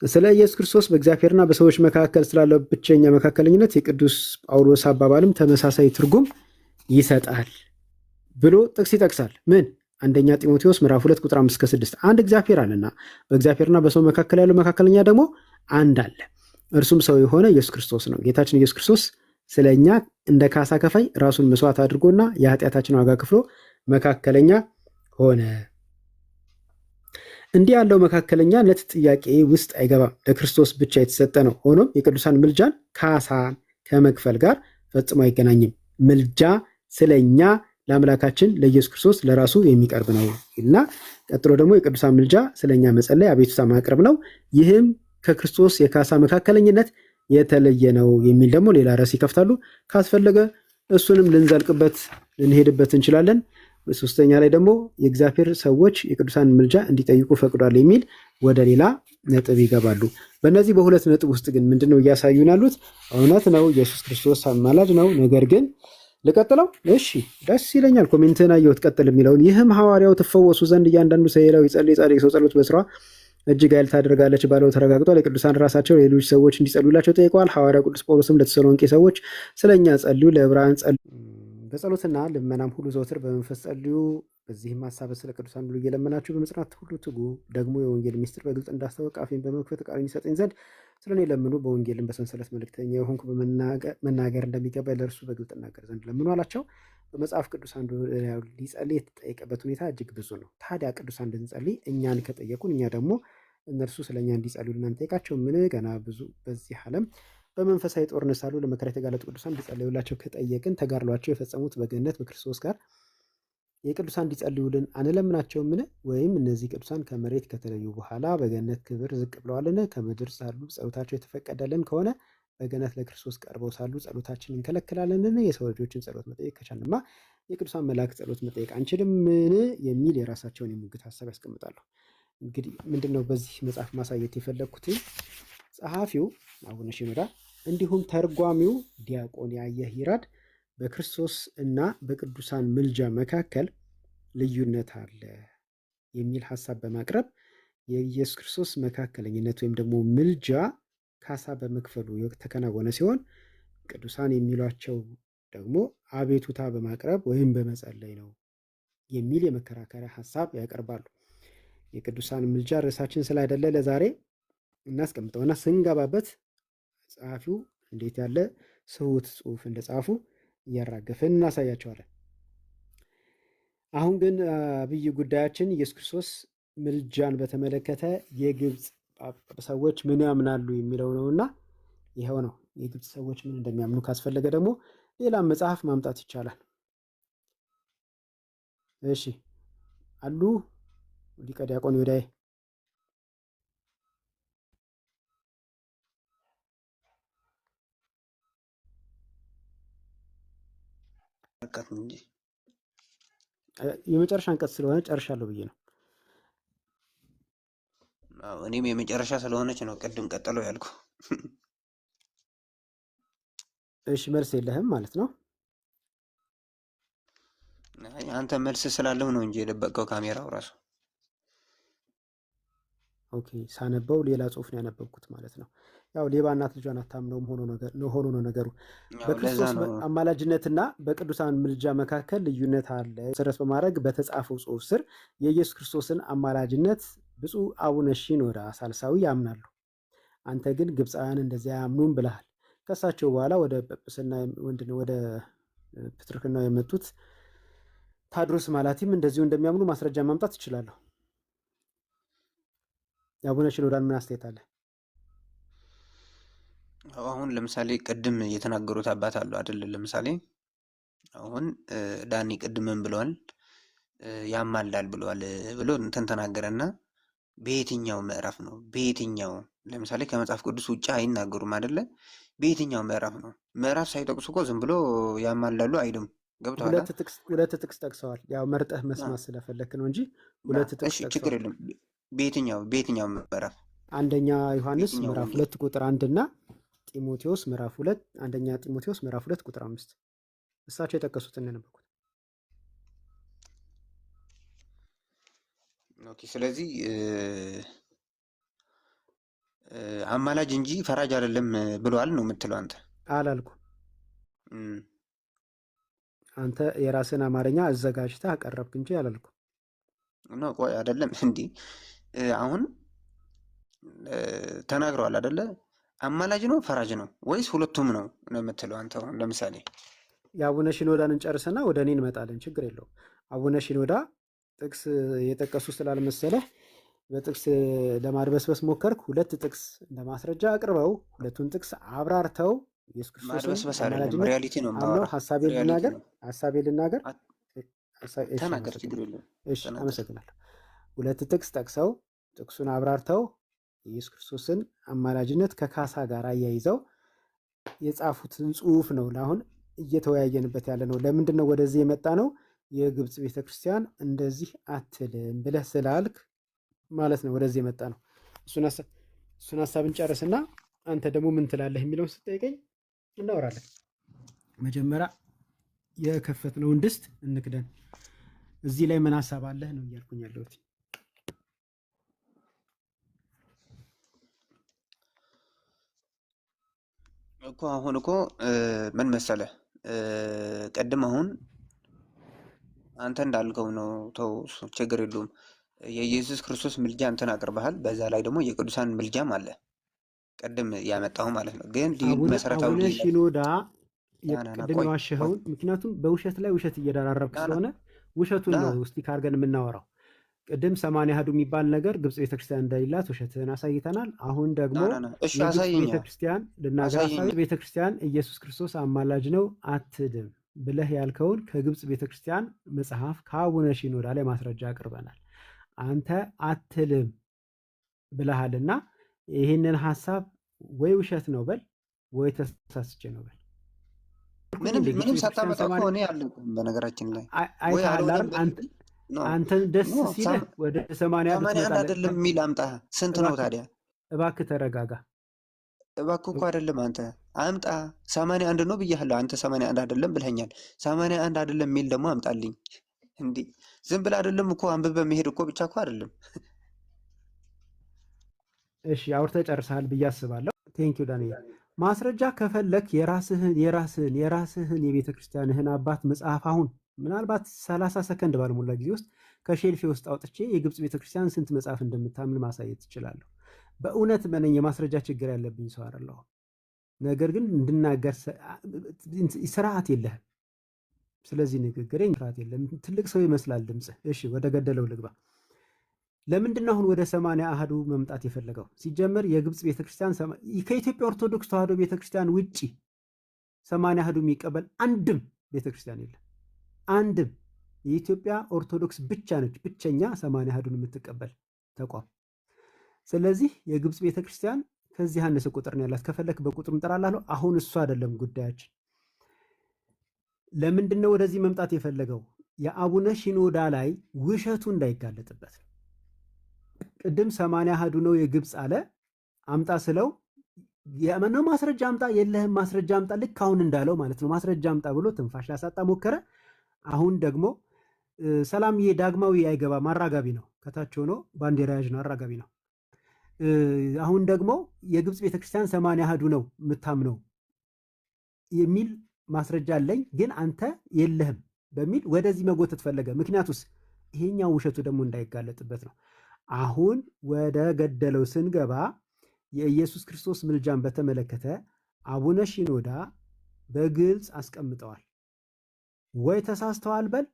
ስለ ኢየሱስ ክርስቶስ በእግዚአብሔርና በሰዎች መካከል ስላለው ብቸኛ መካከለኝነት የቅዱስ ጳውሎስ አባባልም ተመሳሳይ ትርጉም ይሰጣል ብሎ ጥቅስ ይጠቅሳል። ምን? 1 ጢሞቴዎስ ምዕራፍ 2 ቁጥር 5-6 አንድ እግዚአብሔር አለና በእግዚአብሔርና በሰው መካከል ያለው መካከለኛ ደግሞ አንድ አለ፣ እርሱም ሰው የሆነ ኢየሱስ ክርስቶስ ነው። ጌታችን ኢየሱስ ክርስቶስ ስለ እኛ እንደ ካሳ ከፋይ ራሱን መስዋዕት አድርጎና የኃጢአታችን ዋጋ ከፍሎ መካከለኛ ሆነ። እንዲህ ያለው መካከለኛነት ጥያቄ ውስጥ አይገባም፣ ለክርስቶስ ብቻ የተሰጠ ነው። ሆኖም የቅዱሳን ምልጃን ካሳን ከመክፈል ጋር ፈጽሞ አይገናኝም። ምልጃ ስለኛ ለአምላካችን ለኢየሱስ ክርስቶስ ለራሱ የሚቀርብ ነው እና ቀጥሎ ደግሞ የቅዱሳን ምልጃ ስለኛ መጸለይ አቤቱታ ማቅረብ ነው። ይህም ከክርስቶስ የካሳ መካከለኝነት የተለየ ነው የሚል ደግሞ ሌላ ርዕስ ይከፍታሉ። ካስፈለገ እሱንም ልንዘልቅበት ልንሄድበት እንችላለን። ሶስተኛ ላይ ደግሞ የእግዚአብሔር ሰዎች የቅዱሳን ምልጃ እንዲጠይቁ ፈቅዷል የሚል ወደ ሌላ ነጥብ ይገባሉ። በእነዚህ በሁለት ነጥብ ውስጥ ግን ምንድነው እያሳዩን ያሉት? እውነት ነው ኢየሱስ ክርስቶስ አማላጅ ነው። ነገር ግን ልቀጥለው? እሺ ደስ ይለኛል። ኮሜንትን አየሁት ቀጥል የሚለውን ይህም ሐዋርያው ትፈወሱ ዘንድ እያንዳንዱ ሰው ሄደው ይጸልይ፣ ጻድቅ ሰው ጸሎት በስራ እጅግ ኃይል ታደርጋለች ባለው ተረጋግጧል። የቅዱሳን ራሳቸው ሌሎች ሰዎች እንዲጸልዩላቸው ጠይቀዋል። ሐዋርያው ቅዱስ ጳውሎስም ለተሰሎንቄ ሰዎች ስለኛ ጸልዩ፣ ለዕብራውያን ጸልዩ፣ በጸሎትና ልመናም ሁሉ ዘወትር በመንፈስ ጸልዩ፣ በዚህም ሀሳብ ስለ ቅዱሳን ሁሉ እየለመናችሁ በመጽናት ሁሉ ትጉ። ደግሞ የወንጌል ሚስጥር በግልጽ እንዳስታወቅ አፌን በመክፈት ቃሉን ይሰጠኝ ዘንድ ስለ እኔ ለምኑ። በወንጌልም በሰንሰለት መልእክተኛ የሆንኩ መናገር እንደሚገባ ለእርሱ በግልጥ እናገር ዘንድ ለምኑ አላቸው። በመጽሐፍ ቅዱስ አንዱ ሊጸልይ የተጠየቀበት ሁኔታ እጅግ ብዙ ነው። ታዲያ ቅዱሳን እንድንጸልይ እኛን ከጠየቁን እኛ ደግሞ እነርሱ ስለኛ እንዲጸልዩ ልናንጠይቃቸው ምን? ገና ብዙ በዚህ ዓለም በመንፈሳዊ ጦርነት ሳሉ ለመከራ የተጋለጡ ቅዱሳን እንዲጸልዩላቸው ከጠየቅን ተጋድሏቸው የፈጸሙት በገነት በክርስቶስ ጋር የቅዱሳን እንዲጸልዩልን አንለምናቸውም ምን? ወይም እነዚህ ቅዱሳን ከመሬት ከተለዩ በኋላ በገነት ክብር ዝቅ ብለዋልን? ከምድር ሳሉ ጸሎታቸው የተፈቀደልን ከሆነ በገነት ለክርስቶስ ቀርበው ሳሉ ጸሎታችን እንከለክላለንን? የሰው ልጆችን ጸሎት መጠየቅ ከቻልንማ የቅዱሳን መላእክት ጸሎት መጠየቅ አንችልምን? የሚል የራሳቸውን የሙግት ሀሳብ ያስቀምጣሉ። እንግዲህ ምንድነው በዚህ መጽሐፍ ማሳየት የፈለግኩት? ጸሐፊው አቡነ ሽኖዳ እንዲሁም ተርጓሚው ዲያቆን ያየህ ይራድ በክርስቶስ እና በቅዱሳን ምልጃ መካከል ልዩነት አለ የሚል ሀሳብ በማቅረብ የኢየሱስ ክርስቶስ መካከለኝነት ወይም ደግሞ ምልጃ ካሳ በመክፈሉ የተከናወነ ሲሆን ቅዱሳን የሚሏቸው ደግሞ አቤቱታ በማቅረብ ወይም በመጸለይ ነው የሚል የመከራከሪያ ሀሳብ ያቀርባሉ። የቅዱሳን ምልጃ ርዕሳችን ስላይደለ ለዛሬ እናስቀምጠውና ስንገባበት ጸሐፊው እንዴት ያለ ስሁት ጽሑፍ እንደጻፉ እያራገፍን እናሳያቸዋለን። አሁን ግን አብይ ጉዳያችን ኢየሱስ ክርስቶስ ምልጃን በተመለከተ የግብፅ ሰዎች ምን ያምናሉ የሚለው ነውና ይኸው ነው። የግብፅ ሰዎች ምን እንደሚያምኑ ካስፈለገ ደግሞ ሌላም መጽሐፍ ማምጣት ይቻላል። እሺ አሉ ሊቀ ዲያቆን ይሁዳዬ የመጨረሻ አንቀጽ ስለሆነ ጨርሻለሁ ብዬ ነው። እኔም የመጨረሻ ስለሆነች ነው ቅድም ቀጠለው ያልኩ። እሺ መልስ የለህም ማለት ነው? አንተ መልስ ስላለሁ ነው እንጂ የደበቀው ካሜራው ራሱ። ኦኬ ሳነበው ሌላ ጽሑፍ ነው ያነበብኩት ማለት ነው። ያው ሌባ እናት ልጇን አታምነውም ሆኖ ነው ነገሩ። በክርስቶስ አማላጅነትና በቅዱሳን ምልጃ መካከል ልዩነት አለ መሰረት በማድረግ በተጻፈው ጽሑፍ ስር የኢየሱስ ክርስቶስን አማላጅነት ብፁዕ አቡነ ሺኖዳ ሳልሳዊ ያምናሉ። አንተ ግን ግብፃውያን እንደዚያ ያምኑም ብለሃል። ከሳቸው በኋላ ወደ ጵጵስና ወደ ፕትርክናው የመጡት ታድሮስ ማላቲም እንደዚሁ እንደሚያምኑ ማስረጃ ማምጣት ይችላለሁ። የአቡነ ሽኖዳን ምን አስተያየት አለ? አሁን ለምሳሌ ቅድም የተናገሩት አባት አሉ አይደል? ለምሳሌ አሁን ዳኒ ቅድም ምን ብለዋል? ያማልዳል ብለዋል ብሎ እንትን ተናገረና በየትኛው ምዕራፍ ነው? በየትኛው ለምሳሌ ከመጽሐፍ ቅዱስ ውጭ አይናገሩም አይደለ? በየትኛው ምዕራፍ ነው? ምዕራፍ ሳይጠቅሱ እኮ ዝም ብሎ ያማልዳሉ አይልም። ገብቶሃል? ሁለት ጥቅስ ጠቅሰዋል። ያው መርጠህ መስማት ስለፈለክ ነው እንጂ ሁለት ጥቅስ ጠቅሰዋል። ችግር የለም። በየትኛው ምዕራፍ? አንደኛ ዮሐንስ ምዕራፍ 2 ቁጥር 1 እና ጢሞቴዎስ ምዕራፍ 2 አንደኛ ጢሞቴዎስ ምዕራፍ 2 ቁጥር 5 እሳቸው የጠቀሱትን እንነበኩት። ኦኬ። ስለዚህ አማላጅ እንጂ ፈራጅ አይደለም ብለዋል ነው የምትለው አንተ? አላልኩም። አንተ የራስን አማርኛ አዘጋጅተህ አቀረብክ እንጂ አላልኩም። ነው ቆይ አይደለም እንዲህ አሁን ተናግረዋል አይደለ? አማላጅ ነው ፈራጅ ነው ወይስ ሁለቱም ነው የምትለው አንተ? አሁን ለምሳሌ የአቡነ ሽኖዳን እንጨርስና ወደ እኔ እንመጣለን። ችግር የለውም። አቡነ ሽኖዳ ጥቅስ የጠቀሱ ስላልመሰለህ በጥቅስ ለማድበስበስ ሞከርክ። ሁለት ጥቅስ እንደማስረጃ አቅርበው ሁለቱን ጥቅስ አብራርተው ኢየሱስ ክርስቶስ ሪያሊቲ ነው ማለት ሐሳቤን ልናገር ተናገር። ችግር የለውም። እሺ አመሰግናለሁ። ሁለት ጥቅስ ጠቅሰው ጥቅሱን አብራርተው ኢየሱስ ክርስቶስን አማላጅነት ከካሳ ጋር አያይዘው የጻፉትን ጽሑፍ ነው ለአሁን እየተወያየንበት ያለ ነው። ለምንድን ነው ወደዚህ የመጣ ነው? የግብፅ ቤተክርስቲያን እንደዚህ አትልም ብለህ ስላልክ ማለት ነው ወደዚህ የመጣ ነው። እሱን ሀሳብ እንጨርስና አንተ ደግሞ ምን ትላለህ የሚለውን ስጠይቀኝ እናወራለን። መጀመሪያ የከፈትነውን ድስት እንክደን። እዚህ ላይ ምን ሀሳብ አለህ ነው እያልኩኝ ያለሁት። እኮ አሁን እኮ ምን መሰለህ ቀድም አሁን አንተ እንዳልከው ነው። ተው ችግር የለውም። የኢየሱስ ክርስቶስ ምልጃ እንትን አቅርበሃል። በዛ ላይ ደግሞ የቅዱሳን ምልጃም አለ ቀድም ያመጣሁ ማለት ነው። ግን መሰረታዊ አቡነ ሽኖዳ የቅድም የዋሸኸውን ምክንያቱም በውሸት ላይ ውሸት እየደራረብክ ስለሆነ ውሸቱን ነው ውስጥ ካርገን የምናወራው። ቅድም 80 አሐዱ የሚባል ነገር ግብፅ ቤተክርስቲያን እንደሌላት ውሸትህን አሳይተናል። አሁን ደግሞ ቤተክርስቲያን ልናገር ቤተክርስቲያን ኢየሱስ ክርስቶስ አማላጅ ነው አትድም ብለህ ያልከውን ከግብፅ ቤተክርስቲያን መጽሐፍ ከአቡነ ሽኖዳ ላይ ማስረጃ አቅርበናል። አንተ አትልም ብለሃልና ይህንን ሀሳብ ወይ ውሸት ነው በል ወይ ተሳስቼ ነው በል። ምንም ሳታመጣ ከሆነ ያለው በነገራችን ላይ አንተን ደስ ሲልህ ወደ 80 አይደለም የሚል አምጣ። ስንት ነው ታዲያ? እባክህ ተረጋጋ። እባክህ እኮ አይደለም አንተ አምጣ። 81 ነው ብያለሁ። አንተ 81 አይደለም ብለኛል። 81 አይደለም የሚል ደግሞ አምጣልኝ። እንዴ ዝም ብለህ አይደለም እኮ አንብበህ መሄድ እኮ ብቻ እኮ አይደለም። እሺ አውርተህ ጨርሰሃል ብዬ አስባለሁ። ቴንኪው ዳንኤል። ማስረጃ ከፈለክ የራስህን የቤተ ክርስቲያንህን አባት መጽሐፍ አሁን ምናልባት 30 ሰከንድ ባልሞላ ጊዜ ውስጥ ከሼልፌ ውስጥ አውጥቼ የግብፅ ቤተክርስቲያን ስንት መጽሐፍ እንደምታምን ማሳየት ትችላለሁ። በእውነት መነኝ የማስረጃ ችግር ያለብኝ ሰው አይደለሁም። ነገር ግን እንድናገር ስርዓት የለህም። ስለዚህ ንግግሬ ስርዓት የለም። ትልቅ ሰው ይመስላል ድምፅህ። እሺ ወደ ገደለው ልግባ። ለምንድን ነው አሁን ወደ 80 አሐዱ መምጣት የፈለገው? ሲጀመር የግብፅ ቤተክርስቲያን ከኢትዮጵያ ኦርቶዶክስ ተዋሕዶ ቤተክርስቲያን ውጪ 80 አሐዱ የሚቀበል አንድም ቤተክርስቲያን የለም። አንድም የኢትዮጵያ ኦርቶዶክስ ብቻ ነች ብቸኛ 80 አሐዱን የምትቀበል ተቋም። ስለዚህ የግብፅ ቤተክርስቲያን ከዚህ አነሰ ቁጥር ነው ያላት። ከፈለክ በቁጥር እንጠራላለሁ። አሁን እሱ አይደለም ጉዳያችን። ለምንድን ነው ወደዚህ መምጣት የፈለገው? የአቡነ ሽኖዳ ላይ ውሸቱ እንዳይጋለጥበት። ቅድም 80 አሐዱ ነው የግብፅ አለ። አምጣ ስለው የማነው ማስረጃ አምጣ፣ የለህም ማስረጃ አምጣ። ልክ አሁን እንዳለው ማለት ነው። ማስረጃ አምጣ ብሎ ትንፋሽ ላሳጣ ሞከረ። አሁን ደግሞ ሰላምዬ ዳግማዊ አይገባም፣ አራጋቢ ነው። ከታች ሆኖ ባንዲራ ያዥ ነው፣ አራጋቢ ነው። አሁን ደግሞ የግብፅ ቤተክርስቲያን 80 አሐዱ ነው የምታምነው የሚል ማስረጃ አለኝ፣ ግን አንተ የለህም በሚል ወደዚህ መጎተት ፈለገ። ምክንያቱስ ይሄኛው ውሸቱ ደግሞ እንዳይጋለጥበት ነው። አሁን ወደ ገደለው ስንገባ የኢየሱስ ክርስቶስ ምልጃን በተመለከተ አቡነ ሽኖዳ በግልጽ አስቀምጠዋል። ወይ ተሳስተዋል በል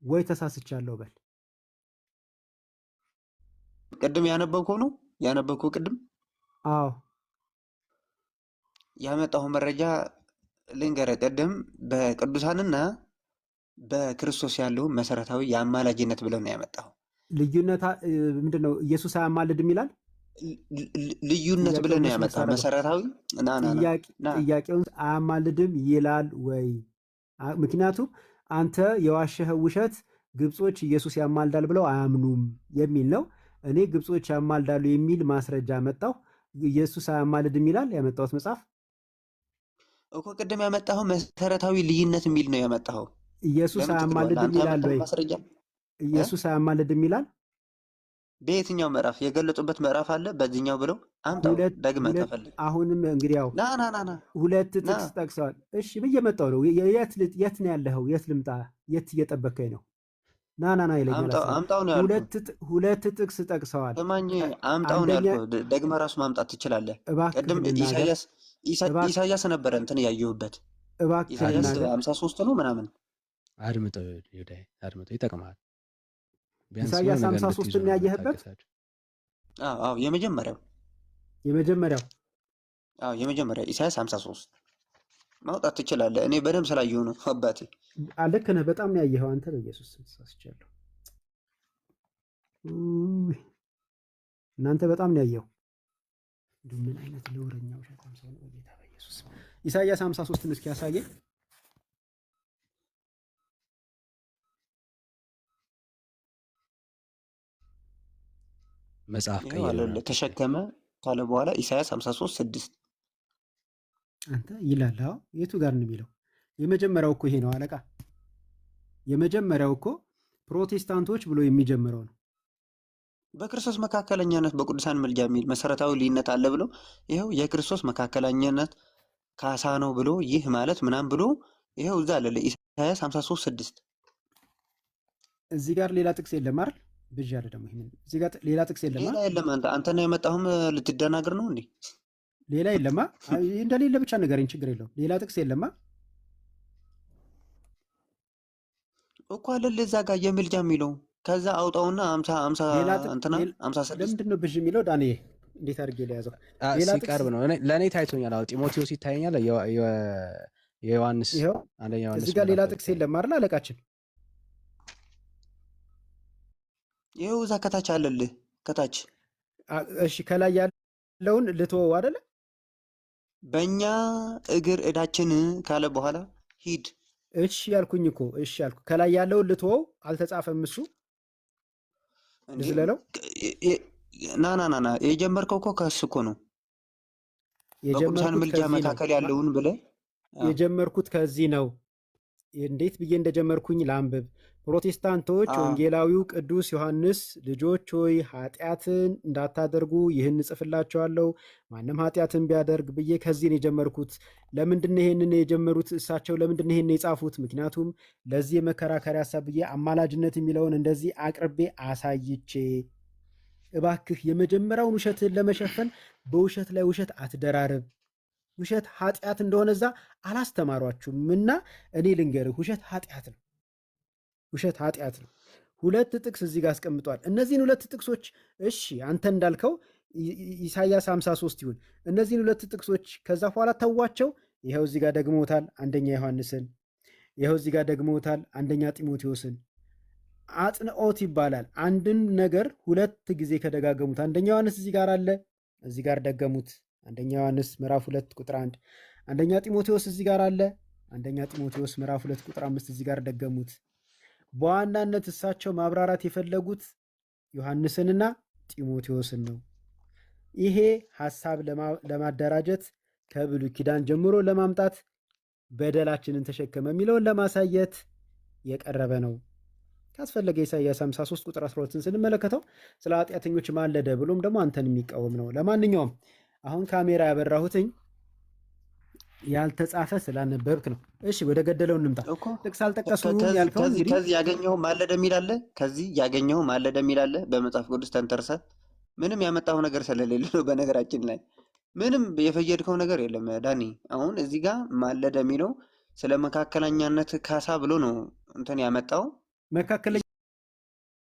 ወይ ተሳስቻለሁ በል። ቅድም ያነበብከው ነው ያነበብኩ ቅድም አዎ ያመጣሁ መረጃ ልንገርህ። ቅድም በቅዱሳንና በክርስቶስ ያለው መሰረታዊ የአማላጅነት ብለው ነው ያመጣሁ። ልዩነት ምንድነው? ኢየሱስ አያማልድም ይላል። ልዩነት ብለው ነው ያመጣሁ። መሰረታዊ ጥያቄውን አያማልድም ይላል ወይ? ምክንያቱም አንተ የዋሸኸው ውሸት ግብጾች ኢየሱስ ያማልዳል ብለው አያምኑም የሚል ነው። እኔ ግብጾች ያማልዳሉ የሚል ማስረጃ መጣሁ። ኢየሱስ አያማልድም ይላል ያመጣሁት መጽሐፍ እኮ። ቅድም ያመጣኸው መሰረታዊ ልዩነት የሚል ነው ያመጣኸው። ኢየሱስ አያማልድም ይላል ወይ? ኢየሱስ አያማልድም ይላል። በየትኛው ምዕራፍ የገለጹበት ምዕራፍ አለ? በዚህኛው ብለው አምጣው ደግመህ ተፈልግ። አሁንም እንግዲህ ያው ና ሁለት ጥቅስ ጠቅሰዋል። እሺ ብየመጣው ነው። የት ነው ያለኸው? የት ልምጣ? የት እየጠበከኝ ነው? ና ይለኛል። አምጣው ነው ያልኩህ። ሁለት ጥቅስ ጠቅሰዋል። ስማኝ፣ አምጣው ነው ያልኩህ። ደግመህ ራሱ ማምጣት ትችላለህ። ቅድም ኢሳያስ ነበረ እንትን ያየሁበት። ኢሳያስ 53 ነው ምናምን። አድምጠው ይሁዳይ፣ አድምጠው ይጠቅማል። ኢሳያስ 53 ያየህበት? አዎ የመጀመሪያው ኢሳያስ 53 ማውጣት ትችላለህ። እኔ በደንብ ስላየሁ ነው አባቴ። ልክ ነህ። በጣም ነው ያየኸው አንተ። በኢየሱስ ስም ተሳስቻለሁ። እናንተ በጣም ነው ያየኸው። ምን አይነት ነውረኛ ውሸታም ሰው ነው ጌታ በኢየሱስ። ኢሳያስ 53ን እስኪ ያሳየኝ። መጽሐፍ ተሸከመ ካለ በኋላ ኢሳያስ 53:6 አንተ ይላል። አዎ የቱ ጋር ነው የሚለው? የመጀመሪያው እኮ ይሄ ነው አለቃ። የመጀመሪያው እኮ ፕሮቴስታንቶች ብሎ የሚጀምረው ነው። በክርስቶስ መካከለኛነት በቅዱሳን ምልጃ የሚል መሰረታዊ ልዩነት አለ ብሎ ይኸው የክርስቶስ መካከለኛነት ካሳ ነው ብሎ ይህ ማለት ምናምን ብሎ ይኸው እዛ አለ ኢሳያስ 53:6 እዚህ ጋር ሌላ ጥቅስ የለም አይደል? ብዥ አለ ደግሞ ይሄን እዚህ ጋር ሌላ ጥቅስ የለም አይደል? ሌላ የለም። አንተ ነው የመጣሁም ልትደናግር ነው እንዴ? ሌላ የለማ። እንደሌለ ብቻ ንገረኝ፣ ችግር የለውም። ሌላ ጥቅስ የለማ እኮ አለ እዛ ጋር የምልጃ የሚለው ከዛ አውጣውና 50 እንትና 56 ለምንድን ነው ብዥ የሚለው? ዳንኤ እንዴት አድርጌ ለያዘው? ሌላ ሲቀርብ ነው ለእኔ ታይቶኛል። አዎ ጢሞቴዎስ ይታየኛል። የዮሐንስ አንደኛ ዮሐንስ እዚህ ጋር ሌላ ጥቅስ የለም አይደል አለቃችን? ይኸው እዛ ከታች አለልህ ከታች። እሺ ከላይ ያለውን ልትወው አይደለ? በእኛ እግር ዕዳችን ካለ በኋላ ሂድ። እሺ ያልኩኝ እኮ እሺ ያልኩ። ከላይ ያለውን ልትወው አልተጻፈም እሱ ዝለለው። ና የጀመርከው እኮ ከእሱ እኮ ነው። በቅዱሳን ምልጃ መካከል ያለውን ብለህ የጀመርኩት ከዚህ ነው። እንዴት ብዬ እንደጀመርኩኝ ላንብብ። ፕሮቴስታንቶች ወንጌላዊው ቅዱስ ዮሐንስ ልጆች ሆይ ኃጢአትን እንዳታደርጉ ይህን እጽፍላችኋለሁ፣ ማንም ኃጢአትን ቢያደርግ ብዬ ከዚህ ነው የጀመርኩት። ለምንድን ነው ይህንን የጀመሩት እሳቸው? ለምንድን ነው ይህን የጻፉት? ምክንያቱም ለዚህ የመከራከሪያ ሀሳብ ብዬ አማላጅነት የሚለውን እንደዚህ አቅርቤ አሳይቼ፣ እባክህ የመጀመሪያውን ውሸትህን ለመሸፈን በውሸት ላይ ውሸት አትደራርብ። ውሸት ኃጢአት እንደሆነ እዛ አላስተማሯችሁም እና እኔ ልንገርህ፣ ውሸት ኃጢአት ነው። ውሸት ኃጢአት ነው። ሁለት ጥቅስ እዚህ ጋር አስቀምጧል። እነዚህን ሁለት ጥቅሶች እሺ አንተ እንዳልከው ኢሳያስ 53 ይሁን። እነዚህን ሁለት ጥቅሶች ከዛ በኋላ ተዋቸው። ይኸው እዚህ ጋር ደግሞታል አንደኛ ዮሐንስን፣ ይኸው እዚህ ጋር ደግሞታል አንደኛ ጢሞቴዎስን። አጽንኦት ይባላል። አንድን ነገር ሁለት ጊዜ ከደጋገሙት አንደኛ ዮሐንስ እዚህ ጋር አለ፣ እዚህ ጋር ደገሙት። አንደኛ ዮሐንስ ምዕራፍ 2 ቁጥር 1። አንደኛ ጢሞቴዎስ እዚህ ጋር አለ፣ አንደኛ ጢሞቴዎስ ምዕራፍ 2 ቁጥር 5 እዚህ ጋር ደገሙት። በዋናነት እሳቸው ማብራራት የፈለጉት ዮሐንስንና ጢሞቴዎስን ነው። ይሄ ሐሳብ ለማደራጀት ከብሉይ ኪዳን ጀምሮ ለማምጣት በደላችንን ተሸከመ የሚለውን ለማሳየት የቀረበ ነው። ካስፈለገ ኢሳይያስ 53 ቁጥር 12ን ስንመለከተው ስለ ኃጢአተኞች ማለደ ብሎም ደግሞ አንተን የሚቃወም ነው። ለማንኛውም አሁን ካሜራ ያበራሁትኝ ያልተጻፈ ስላነበብክ ነው። እሺ ወደ ገደለው እንምጣ። ጥቅስ አልጠቀሱም ያልከው እንግዲህ ከዚህ ያገኘው ማለደ የሚል አለ። ከዚህ ያገኘው ማለደ የሚል አለ በመጽሐፍ ቅዱስ ተንተርሰ ምንም ያመጣው ነገር ስለሌለ ነው። በነገራችን ላይ ምንም የፈየድከው ነገር የለም ዳኒ። አሁን እዚህ ጋር ማለደ የሚለው ስለ መካከለኛነት ካሳ ብሎ ነው እንትን ያመጣው። መካከለኛ